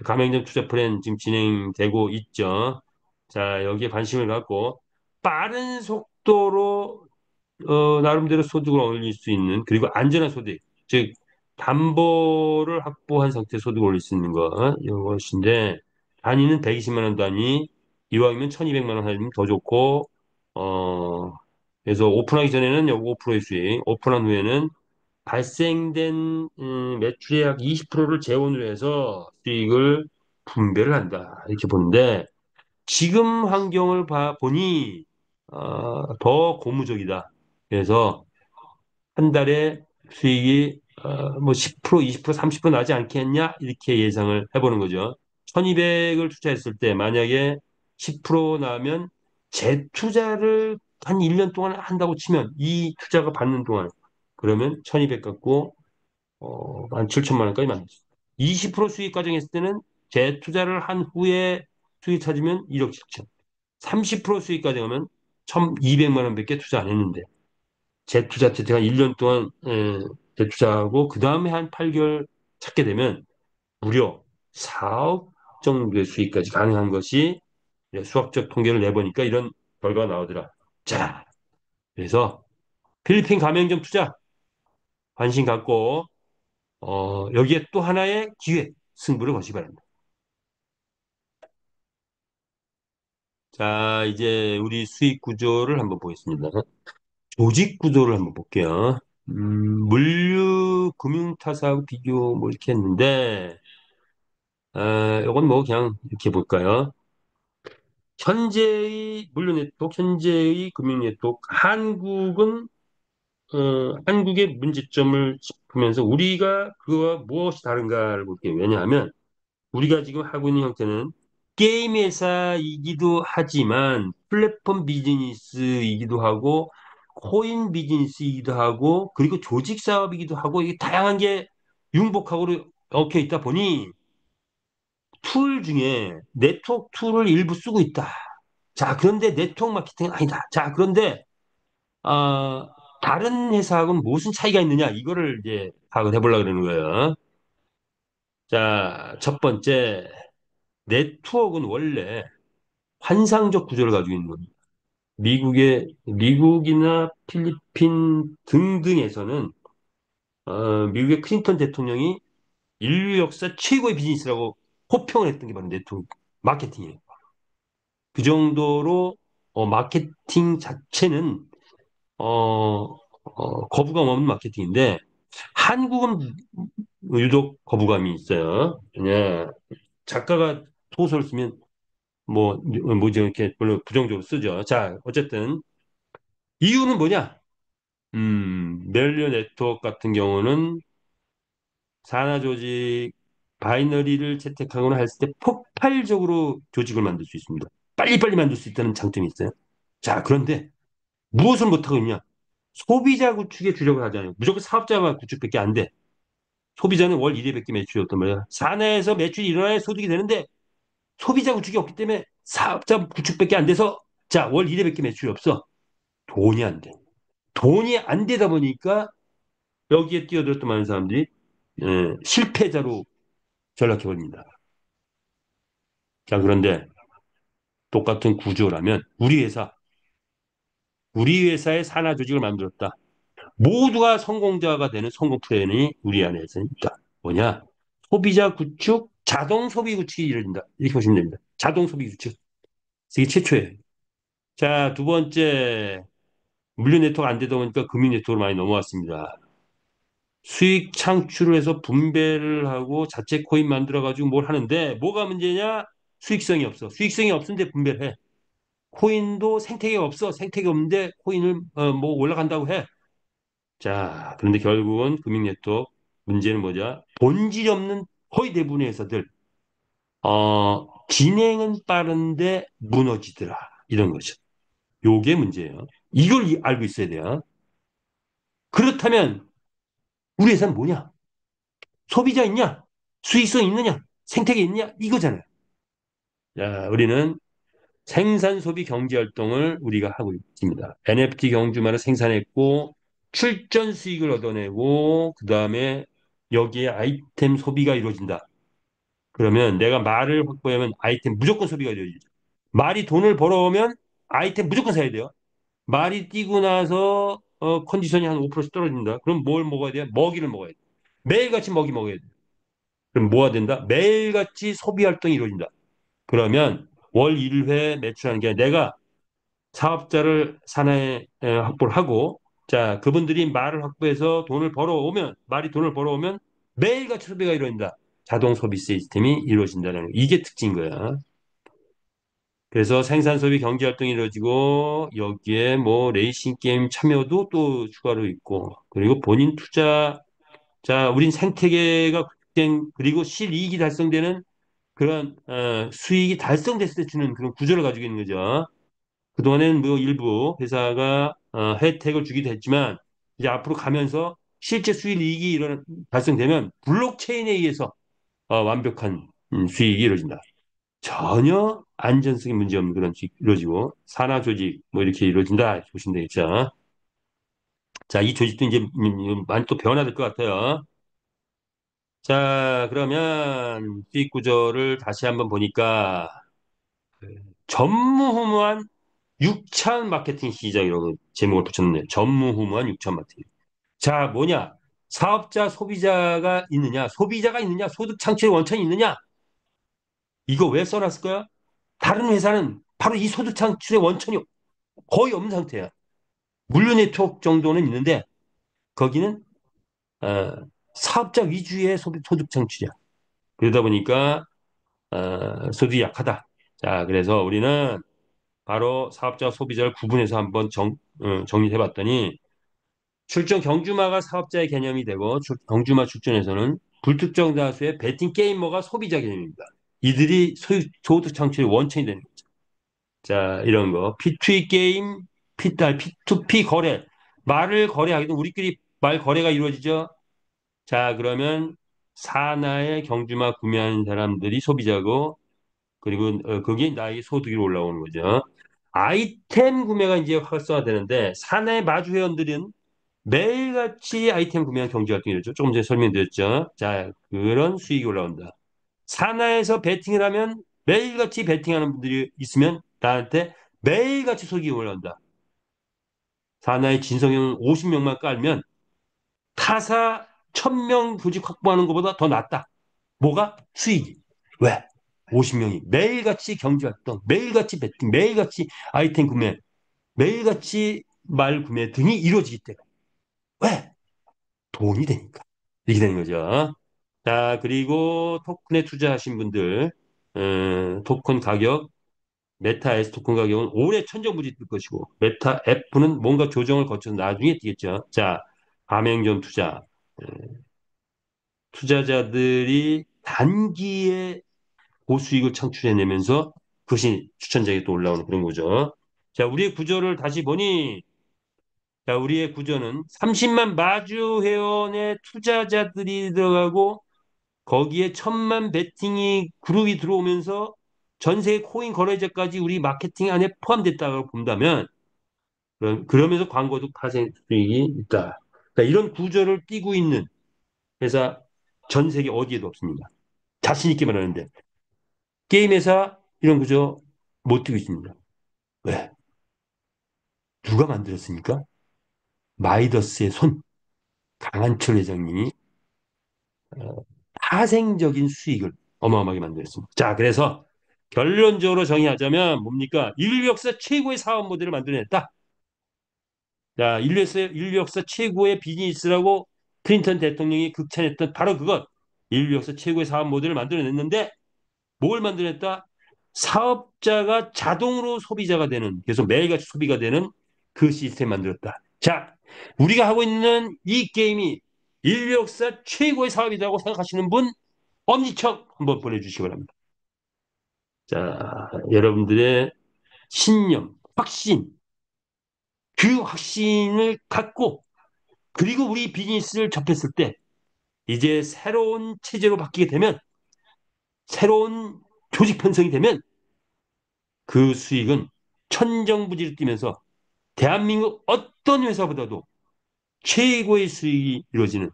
가맹점 투자 플랜 지금 진행되고 있죠. 자, 여기에 관심을 갖고 빠른 속도로 나름대로 소득을 올릴 수 있는 그리고 안전한 소득, 즉 담보를 확보한 상태 소득을 올릴 수 있는 것 이것인데 단위는 120만 원 단위, 이왕이면 1,200만 원 하면 더 좋고 어 그래서 오픈하기 전에는 여기 5%의 수익, 오픈한 후에는 발생된 매출의 약 20%를 재원으로 해서 수익을 분배를 한다 이렇게 보는데 지금 환경을 보니 더 고무적이다. 그래서 한 달에 수익이 뭐 10%, 20%, 30% 나지 않겠냐 이렇게 예상을 해보는 거죠. 1,200을 투자했을 때 만약에 10% 나면 재투자를 한 1년 동안 한다고 치면 이 투자가 받는 동안 그러면 1,200 갖고 한 7천만 원까지 만들수 있어요. 20% 수익 가정했을 때는 재투자를 한 후에 수익 찾으면 1억 7천. 30% 수익 가정하면 1,200만 원밖에 투자 안 했는데 재투자 제가 1년 동안 재투자하고 그 다음에 한 8개월 찾게 되면 무려 4억 정도의 수익까지 가능한 것이 수학적 통계를 내보니까 이런 결과가 나오더라. 자, 그래서 필리핀 가맹점 투자 관심 갖고 여기에 또 하나의 기회 승부를 거시 바랍니다. 자, 이제 우리 수익 구조를 한번 보겠습니다. 조직 구조를 한번 볼게요. 물류 금융 타사하고 비교 뭐 이렇게 했는데, 이건 뭐 그냥 이렇게 볼까요? 현재의 물류 네트워크, 현재의 금융 네트워크, 한국의 문제점을 짚으면서 우리가 그와 무엇이 다른가를 볼게요. 왜냐하면 우리가 지금 하고 있는 형태는 게임 회사이기도 하지만 플랫폼 비즈니스이기도 하고 코인 비즈니스이기도 하고 그리고 조직 사업이기도 하고 이게 다양한 게 융복하고 얽혀 있다 보니 툴 중에 네트워크 툴을 일부 쓰고 있다. 자, 그런데 네트워크 마케팅은 아니다. 자, 그런데 아, 다른 회사하고는 무슨 차이가 있느냐? 이거를 이제 파악을 해보려고 그러는 거예요. 자, 첫 번째, 네트워크는 원래 환상적 구조를 가지고 있는 겁니다. 미국이나 필리핀 등등에서는 미국의 클린턴 대통령이 인류 역사 최고의 비즈니스라고 호평을 했던 게 바로 네트워크 마케팅이에요. 그 정도로 마케팅 자체는 거부감 없는 마케팅인데 한국은 유독 거부감이 있어요. 그냥 작가가 소설을 쓰면 뭐죠 이렇게 별로 부정적으로 쓰죠. 자, 어쨌든 이유는 뭐냐? 멜리오 네트워크 같은 경우는 산하 조직 바이너리를 채택하거나 했을 때 폭발적으로 조직을 만들 수 있습니다. 빨리빨리 만들 수 있다는 장점이 있어요. 자, 그런데 무엇을 못하고 있냐? 소비자 구축에 주력을 하잖아요. 무조건 사업자 구축밖에 안 돼. 소비자는 월 1회밖에 매출이 없단 말이야. 사내에서 매출이 일어나야 소득이 되는데 소비자 구축이 없기 때문에 사업자 구축밖에 안 돼서 자, 월 1회밖에 매출이 없어. 돈이 안 돼. 돈이 안 되다 보니까 여기에 뛰어들었던 많은 사람들이 실패자로 전락해 버립니다. 자, 그런데 똑같은 구조라면 우리 회사의 산하 조직을 만들었다. 모두가 성공자가 되는 성공 플랜이 우리 안에서 있다. 뭐냐? 소비자 구축, 자동 소비 구축이 이루어진다. 이렇게 보시면 됩니다. 자동 소비 구축. 이게 최초예요. 자, 두 번째, 물류 네트워크 안 되다 보니까 금융 네트워크로 많이 넘어왔습니다. 수익 창출을 해서 분배를 하고 자체 코인 만들어가지고 뭘 하는데 뭐가 문제냐? 수익성이 없어. 수익성이 없는데 분배를 해. 코인도 생태계가 없어. 생태계 없는데 코인을 뭐 올라간다고 해. 자, 그런데 결국은 금융 네트워크 문제는 뭐냐? 본질 없는 거의 대부분의 회사들 진행은 빠른데 무너지더라. 이런 거죠. 요게 문제예요. 이걸 알고 있어야 돼요. 그렇다면 우리 회사는 뭐냐? 소비자 있냐? 수익성 있느냐? 생태계 있느냐? 이거잖아요. 자, 우리는 생산 소비 경제 활동을 우리가 하고 있습니다. NFT 경주만을 생산했고 출전 수익을 얻어내고 그다음에 여기에 아이템 소비가 이루어진다. 그러면 내가 말을 확보하면 아이템 무조건 소비가 이루어지죠. 말이 돈을 벌어오면 아이템 무조건 사야 돼요. 말이 뛰고 나서 컨디션이 한 5%씩 떨어진다. 그럼 뭘 먹어야 돼요? 먹이를 먹어야 돼. 매일같이 먹이 먹어야 돼. 그럼 뭐가 된다? 매일같이 소비 활동이 이루어진다. 그러면 월 1회 매출하는 게 내가 사업자를 사내에 확보를 하고 자 그분들이 말을 확보해서 돈을 벌어오면 말이 돈을 벌어오면 매일같이 소비가 이루어진다. 자동 소비 시스템이 이루어진다는 거. 이게 특징인 거야. 그래서 생산 소비 경제 활동이 이루어지고 여기에 뭐 레이싱 게임 참여도 또 추가로 있고 그리고 본인 투자 자 우린 생태계가 국행 그리고 실이익이 달성되는 그런 수익이 달성됐을 때 주는 그런 구조를 가지고 있는 거죠. 그동안에는 뭐 일부 회사가 혜택을 주기도 했지만 이제 앞으로 가면서 실제 수익 이익이 발생되면 블록체인에 의해서 완벽한 수익이 이루어진다. 전혀 안전성에 문제 없는 그런 수익이 이루어지고 산하 조직 뭐 이렇게 이루어진다 이렇게 보시면 되겠죠. 자, 이 조직도 이제 많이 또 변화될 것 같아요. 자, 그러면 수익 구조를 다시 한번 보니까 전무후무한 6천 마케팅 시작이라고 제목을 붙였네요. 전무후무한 6천 마케팅. 자, 뭐냐? 사업자, 소비자가 있느냐? 소비자가 있느냐? 소득 창출의 원천이 있느냐? 이거 왜 써놨을까요? 다른 회사는 바로 이 소득 창출의 원천이 거의 없는 상태야. 물류 네트워크 정도는 있는데 거기는 어, 사업자 위주의 소득 창출이야. 그러다 보니까 소득이 약하다. 자, 그래서 우리는 바로 사업자와 소비자를 구분해서 한번 정리해 봤더니 출전 경주마가 사업자의 개념이 되고 경주마 출전에서는 불특정 다수의 베팅 게이머가 소비자 개념입니다. 이들이 소득 창출의 원천이 되는 거죠. 자, 이런 거. P2E 게임, P2P 거래. 말을 거래하게 되면 우리끼리 말 거래가 이루어지죠. 자, 그러면 사나의 경주마 구매하는 사람들이 소비자고, 그리고 거기에 나의 소득이 올라오는 거죠. 아이템 구매가 이제 활성화되는데, 사내 마주 회원들은 매일같이 아이템 구매한 경제 활동이 죠 조금 전에 설명드렸죠. 자, 그런 수익이 올라온다. 사나에서 베팅을 하면 매일같이 베팅하는 분들이 있으면 나한테 매일같이 수익이 올라온다. 사나의 진성형 50명만 깔면 타사 1000명 조직 확보하는 것보다 더 낫다. 뭐가? 수익이. 왜? 50명이 매일같이 경제활동, 매일같이 베팅, 매일같이 아이템 구매, 매일같이 말 구매 등이 이루어지기 때문에. 왜? 돈이 되니까. 이렇게 되는 거죠. 자, 그리고 토큰에 투자하신 분들, 토큰 가격, 메타 S 토큰 가격은 올해 천정부지 뜰 것이고, 메타 F는 뭔가 조정을 거쳐서 나중에 뛰겠죠. 자, 가맹점 투자. 투자자들이 단기에 고수익을 창출해내면서 그것이 추천작에 또 올라오는 그런 거죠. 자, 우리의 구조를 다시 보니, 자, 우리의 구조는 30만 마주 회원의 투자자들이 들어가고 거기에 1000만 베팅이 그룹이 들어오면서 전 세계 코인 거래제까지 우리 마케팅 안에 포함됐다고 본다면 그러면서 광고도 파생 수익이 있다. 그러니까 이런 구조를 띠고 있는 회사 전 세계 어디에도 없습니다. 자신 있게 말하는데 게임 회사 이런 구조 못 띄고 있습니다. 왜? 누가 만들었습니까? 마이더스의 손 강한철 회장님이 파생적인 수익을 어마어마하게 만들었습니다. 자, 그래서 결론적으로 정의하자면 뭡니까? 인류 역사 최고의 사업 모델을 만들어냈다. 자, 인류 역사 최고의 비즈니스라고 클린턴 대통령이 극찬했던 바로 그것. 인류 역사 최고의 사업 모델을 만들어냈는데 뭘 만들어냈다? 사업자가 자동으로 소비자가 되는, 계속 매일같이 소비가 되는 그 시스템을 만들었다. 자, 우리가 하고 있는 이 게임이 인류 역사 최고의 사업이라고 생각하시는 분 엄지척 한번 보내주시기 바랍니다. 자, 여러분들의 신념, 확신, 그 확신을 갖고 그리고 우리 비즈니스를 접했을 때 이제 새로운 체제로 바뀌게 되면 새로운 조직 편성이 되면 그 수익은 천정부지를 뛰면서 대한민국 어떤 회사보다도 최고의 수익이 이루어지는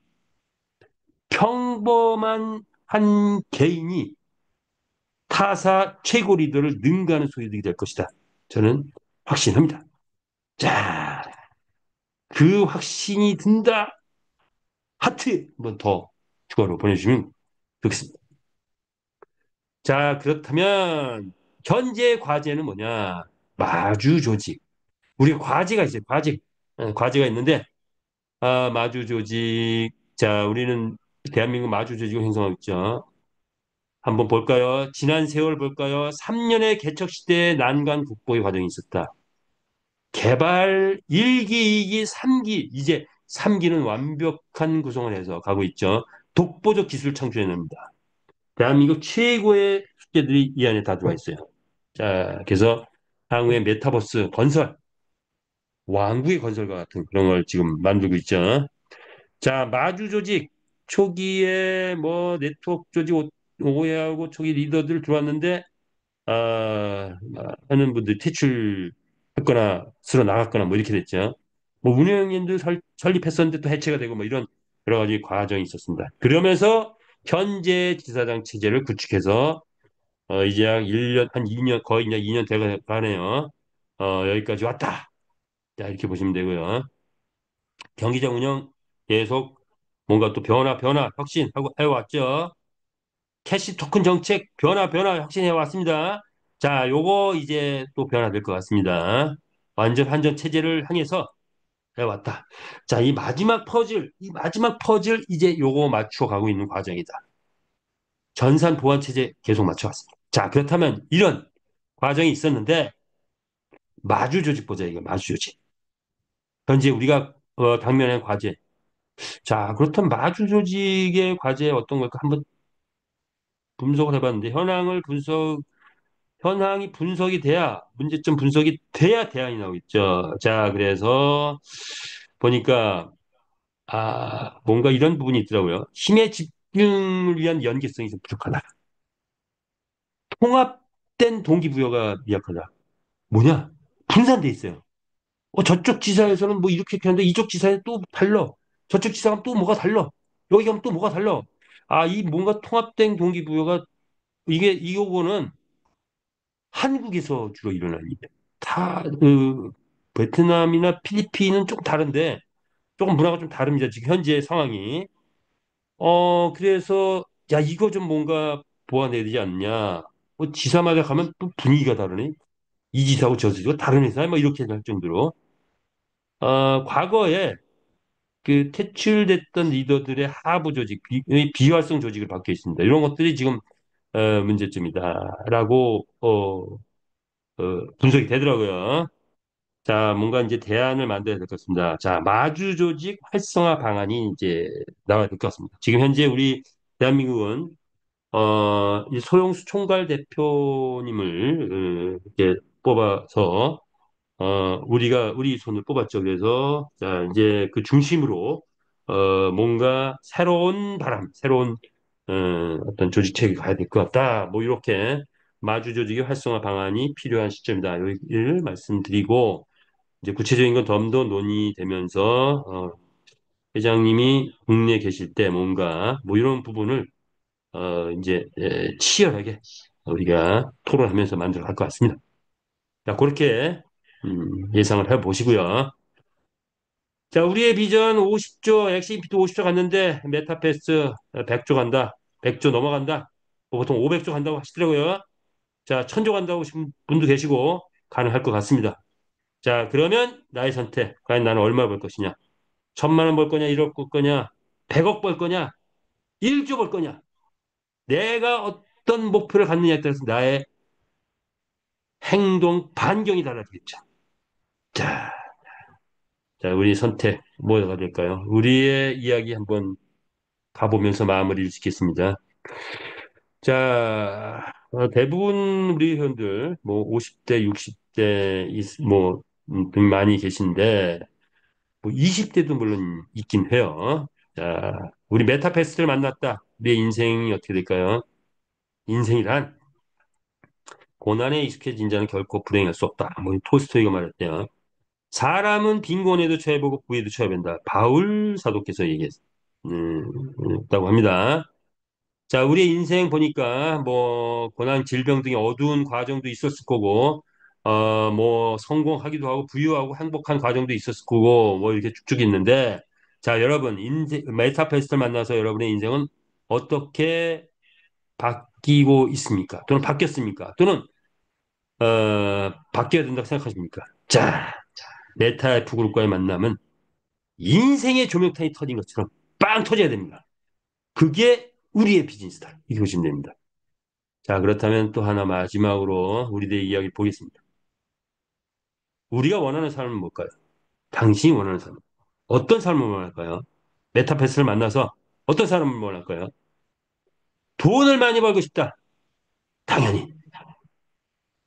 평범한 한 개인이 타사 최고 리더를 능가하는 소유들이 될 것이다. 저는 확신합니다. 자, 그 확신이 든다. 하트 한번 더 추가로 보내주시면 좋겠습니다. 자, 그렇다면 현재 과제는 뭐냐? 마주 조직. 우리가 과제가 있어요. 과제. 과제가 있는데 마주 조직. 자, 우리는 대한민국 마주 조직을 형성하고 있죠. 한번 볼까요? 지난 세월 볼까요? 3년의 개척 시대의 난관 극복의 과정이 있었다. 개발 1기, 2기, 3기, 이제 3기는 완벽한 구성을 해서 가고 있죠. 독보적 기술 창출해냅니다. 대한민국 최고의 숙제들이 이 안에 다 들어와 있어요. 자, 그래서 향후에 메타버스 건설, 왕국의 건설과 같은 그런 걸 지금 만들고 있죠. 자, 마주 조직, 초기에 뭐 네트워크 조직 오해하고 초기 리더들 들어왔는데 하는 분들 퇴출했거나 쓸어 나갔거나 뭐 이렇게 됐죠. 뭐 운영인들 설립했었는데 또 해체가 되고 뭐 이런 여러 가지 과정이 있었습니다. 그러면서 현재 지사장 체제를 구축해서 이제 약 1년 한 2년 거의 이제 2년 돼가 가네요. 여기까지 왔다. 자, 이렇게 보시면 되고요. 경기장 운영 계속 뭔가 또 변화 혁신하고 해왔죠. 캐시 토큰 정책 변화 혁신해 왔습니다. 자, 요거 이제 또 변화될 것 같습니다. 완전 한전 체제를 향해서 해왔다. 자, 이 마지막 퍼즐 이제 요거 맞춰 가고 있는 과정이다. 전산 보안 체제 계속 맞춰왔습니다. 자, 그렇다면 이런 과정이 있었는데 마주 조직 보자, 이거, 마주 조직. 현재 우리가 당면한 과제. 자, 그렇다면 마주 조직의 과제 어떤 걸까? 한번 분석을 해봤는데, 현황이 분석이 돼야, 문제점 분석이 돼야 대안이 나오겠죠. 자, 그래서 보니까, 뭔가 이런 부분이 있더라고요. 힘의 집중을 위한 연계성이 좀 부족하다. 통합된 동기부여가 미약하다. 뭐냐? 분산돼 있어요. 저쪽 지사에서는 뭐 이렇게 하는데 이쪽 지사에 또 달라. 저쪽 지사가 또 뭐가 달라. 여기 가면 또 뭐가 달라. 이 뭔가 통합된 동기부여가 이게 이거는 한국에서 주로 일어나는 일이에요. 베트남이나 필리핀은 조금 다른데 조금 문화가 좀 다릅니다. 지금 현재 상황이. 그래서 야 이거 좀 뭔가 보완해야 되지 않냐. 뭐 지사마다 가면 또 분위기가 다르네. 이 지사하고 저 지사가 다른 회사에 막 이렇게 할 정도로. 과거에 그 퇴출됐던 리더들의 하부 조직, 비활성 조직을 박혀 있습니다. 이런 것들이 지금 문제점이다라고 분석이 되더라고요. 자, 뭔가 이제 대안을 만들어야 될 것 같습니다. 자, 마주 조직 활성화 방안이 이제 나와야 될 것 같습니다. 지금 현재 우리 대한민국은 이 소영수 총괄 대표님을 이렇게 뽑아서 우리 손을 뽑았죠. 그래서, 자, 이제 그 중심으로, 뭔가 새로운 바람, 새로운, 어떤 조직체계 가야 될 것 같다. 뭐, 이렇게 마주 조직의 활성화 방안이 필요한 시점이다. 여기를 말씀드리고, 이제 구체적인 건 좀 더 논의되면서, 회장님이 국내에 계실 때 뭔가, 뭐, 이런 부분을, 이제, 치열하게 우리가 토론하면서 만들어 갈 것 같습니다. 자, 그렇게 예상을 해보시고요. 자, 우리의 비전 50조, 엑스 임피트 50조 갔는데 메타패스 100조 간다. 100조 넘어간다. 뭐 보통 500조 간다고 하시더라고요. 자, 1000조 간다고 하신 분도 계시고 가능할 것 같습니다. 자, 그러면 나의 선택. 과연 나는 얼마 벌 것이냐? 1000만 원 벌 거냐? 1억 벌 거냐? 100억 벌 거냐? 1조 벌 거냐? 내가 어떤 목표를 갖느냐에 따라서 나의 행동 반경이 달라지겠죠. 자, 자, 우리 선택 뭐가 될까요? 우리의 이야기 한번 가보면서 마무리를 짓겠습니다. 자, 대부분 우리 회원들 뭐 50대, 60대 뭐 많이 계신데 뭐 20대도 물론 있긴 해요. 자, 우리 메타패스를 만났다. 내 인생이 어떻게 될까요? 인생이란 고난에 익숙해진 자는 결코 불행할 수 없다. 뭐 톨스토이가 말했대요. 사람은 빈곤에도 처해보고 부에도 처해본다. 바울 사도께서 얘기했다고 합니다. 자, 우리의 인생 보니까 뭐 고난, 질병 등의 어두운 과정도 있었을 거고, 뭐 성공하기도 하고 부유하고 행복한 과정도 있었을 거고, 뭐 이렇게 쭉쭉 있는데, 자, 여러분 인생 메타페스트를 만나서 여러분의 인생은 어떻게 바뀌고 있습니까? 또는 바뀌었습니까? 또는 바뀌어야 된다고 생각하십니까? 자, 메타 F 그룹과의 만남은 인생의 조명탄이 터진 것처럼 빵 터져야 됩니다. 그게 우리의 비즈니스다. 이렇게 보시면 됩니다. 자, 그렇다면 또 하나 마지막으로 우리들의 이야기 보겠습니다. 우리가 원하는 삶은 뭘까요? 당신이 원하는 삶. 어떤 삶을 원할까요? 메타패스를 만나서 어떤 사람을 원할까요? 돈을 많이 벌고 싶다. 당연히.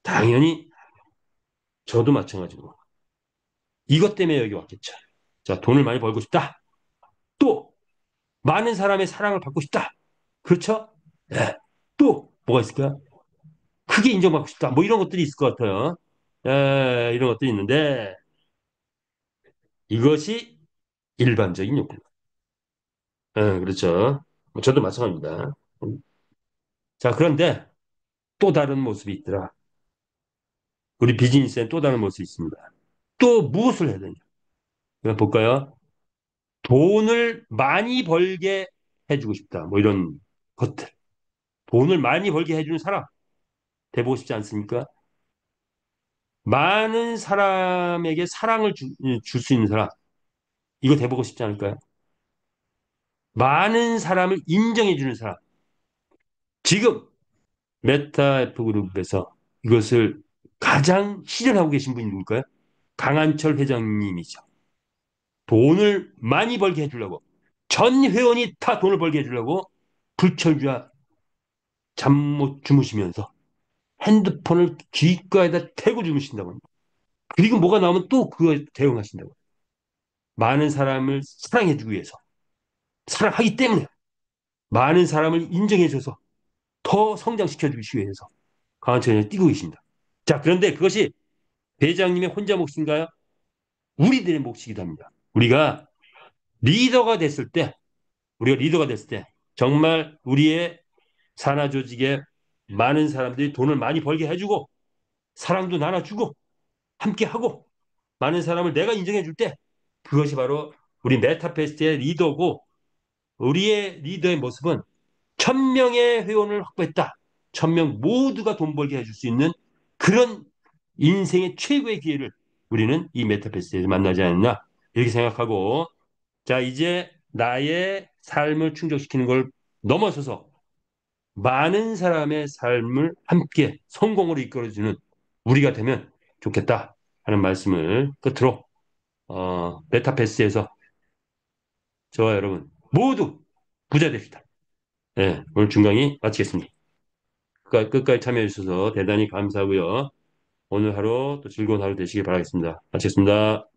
당연히 저도 마찬가지고. 이것 때문에 여기 왔겠죠. 자, 돈을 많이 벌고 싶다. 또 많은 사람의 사랑을 받고 싶다. 그렇죠? 네. 또 뭐가 있을까요? 크게 인정받고 싶다. 뭐 이런 것들이 있을 것 같아요. 이런 것들이 있는데 이것이 일반적인 욕구. 그렇죠. 뭐 저도 마찬가지입니다. 자, 그런데 또 다른 모습이 있더라. 우리 비즈니스엔 또 다른 모습이 있습니다. 또 무엇을 해야 되냐? 그냥 볼까요? 돈을 많이 벌게 해주고 싶다. 뭐 이런 것들. 돈을 많이 벌게 해주는 사람 돼보고 싶지 않습니까? 많은 사람에게 사랑을 줄 수 있는 사람. 이거 돼보고 싶지 않을까요? 많은 사람을 인정해주는 사람. 지금 메타 F 그룹에서 이것을 가장 실현하고 계신 분이 누굴까요? 강한철 회장님이죠. 돈을 많이 벌게 해주려고 전 회원이 다 돈을 벌게 해주려고 불철주야 잠 못 주무시면서 핸드폰을 귓가에다 대고 주무신다고. 그리고 뭐가 나오면 또 그거 대응하신다고. 많은 사람을 사랑해주기 위해서, 사랑하기 때문에 많은 사람을 인정해줘서 더 성장시켜주기 위해서 강한철이 뛰고 계십니다. 자, 그런데 그것이 회장님의 혼자 몫인가요? 우리들의 몫이기도 합니다. 리더가 됐을 때, 우리가 리더가 됐을 때 정말 우리의 산하 조직에 많은 사람들이 돈을 많이 벌게 해주고 사랑도 나눠주고 함께하고 많은 사람을 내가 인정해 줄 때 그것이 바로 우리 메타페스트의 리더고 우리의 리더의 모습은 1,000명의 회원을 확보했다. 1,000명 모두가 돈 벌게 해줄 수 있는 그런 인생의 최고의 기회를 우리는 이 메타페스트에서 만나지 않았나 이렇게 생각하고 자 이제 나의 삶을 충족시키는 걸 넘어서서 많은 사람의 삶을 함께 성공으로 이끌어주는 우리가 되면 좋겠다 하는 말씀을 끝으로 메타패스에서 저와 여러분 모두 부자 됩시다. 네, 오늘 중강의 마치겠습니다. 끝까지 참여해 주셔서 대단히 감사하고요. 오늘 하루 또 즐거운 하루 되시길 바라겠습니다. 마치겠습니다.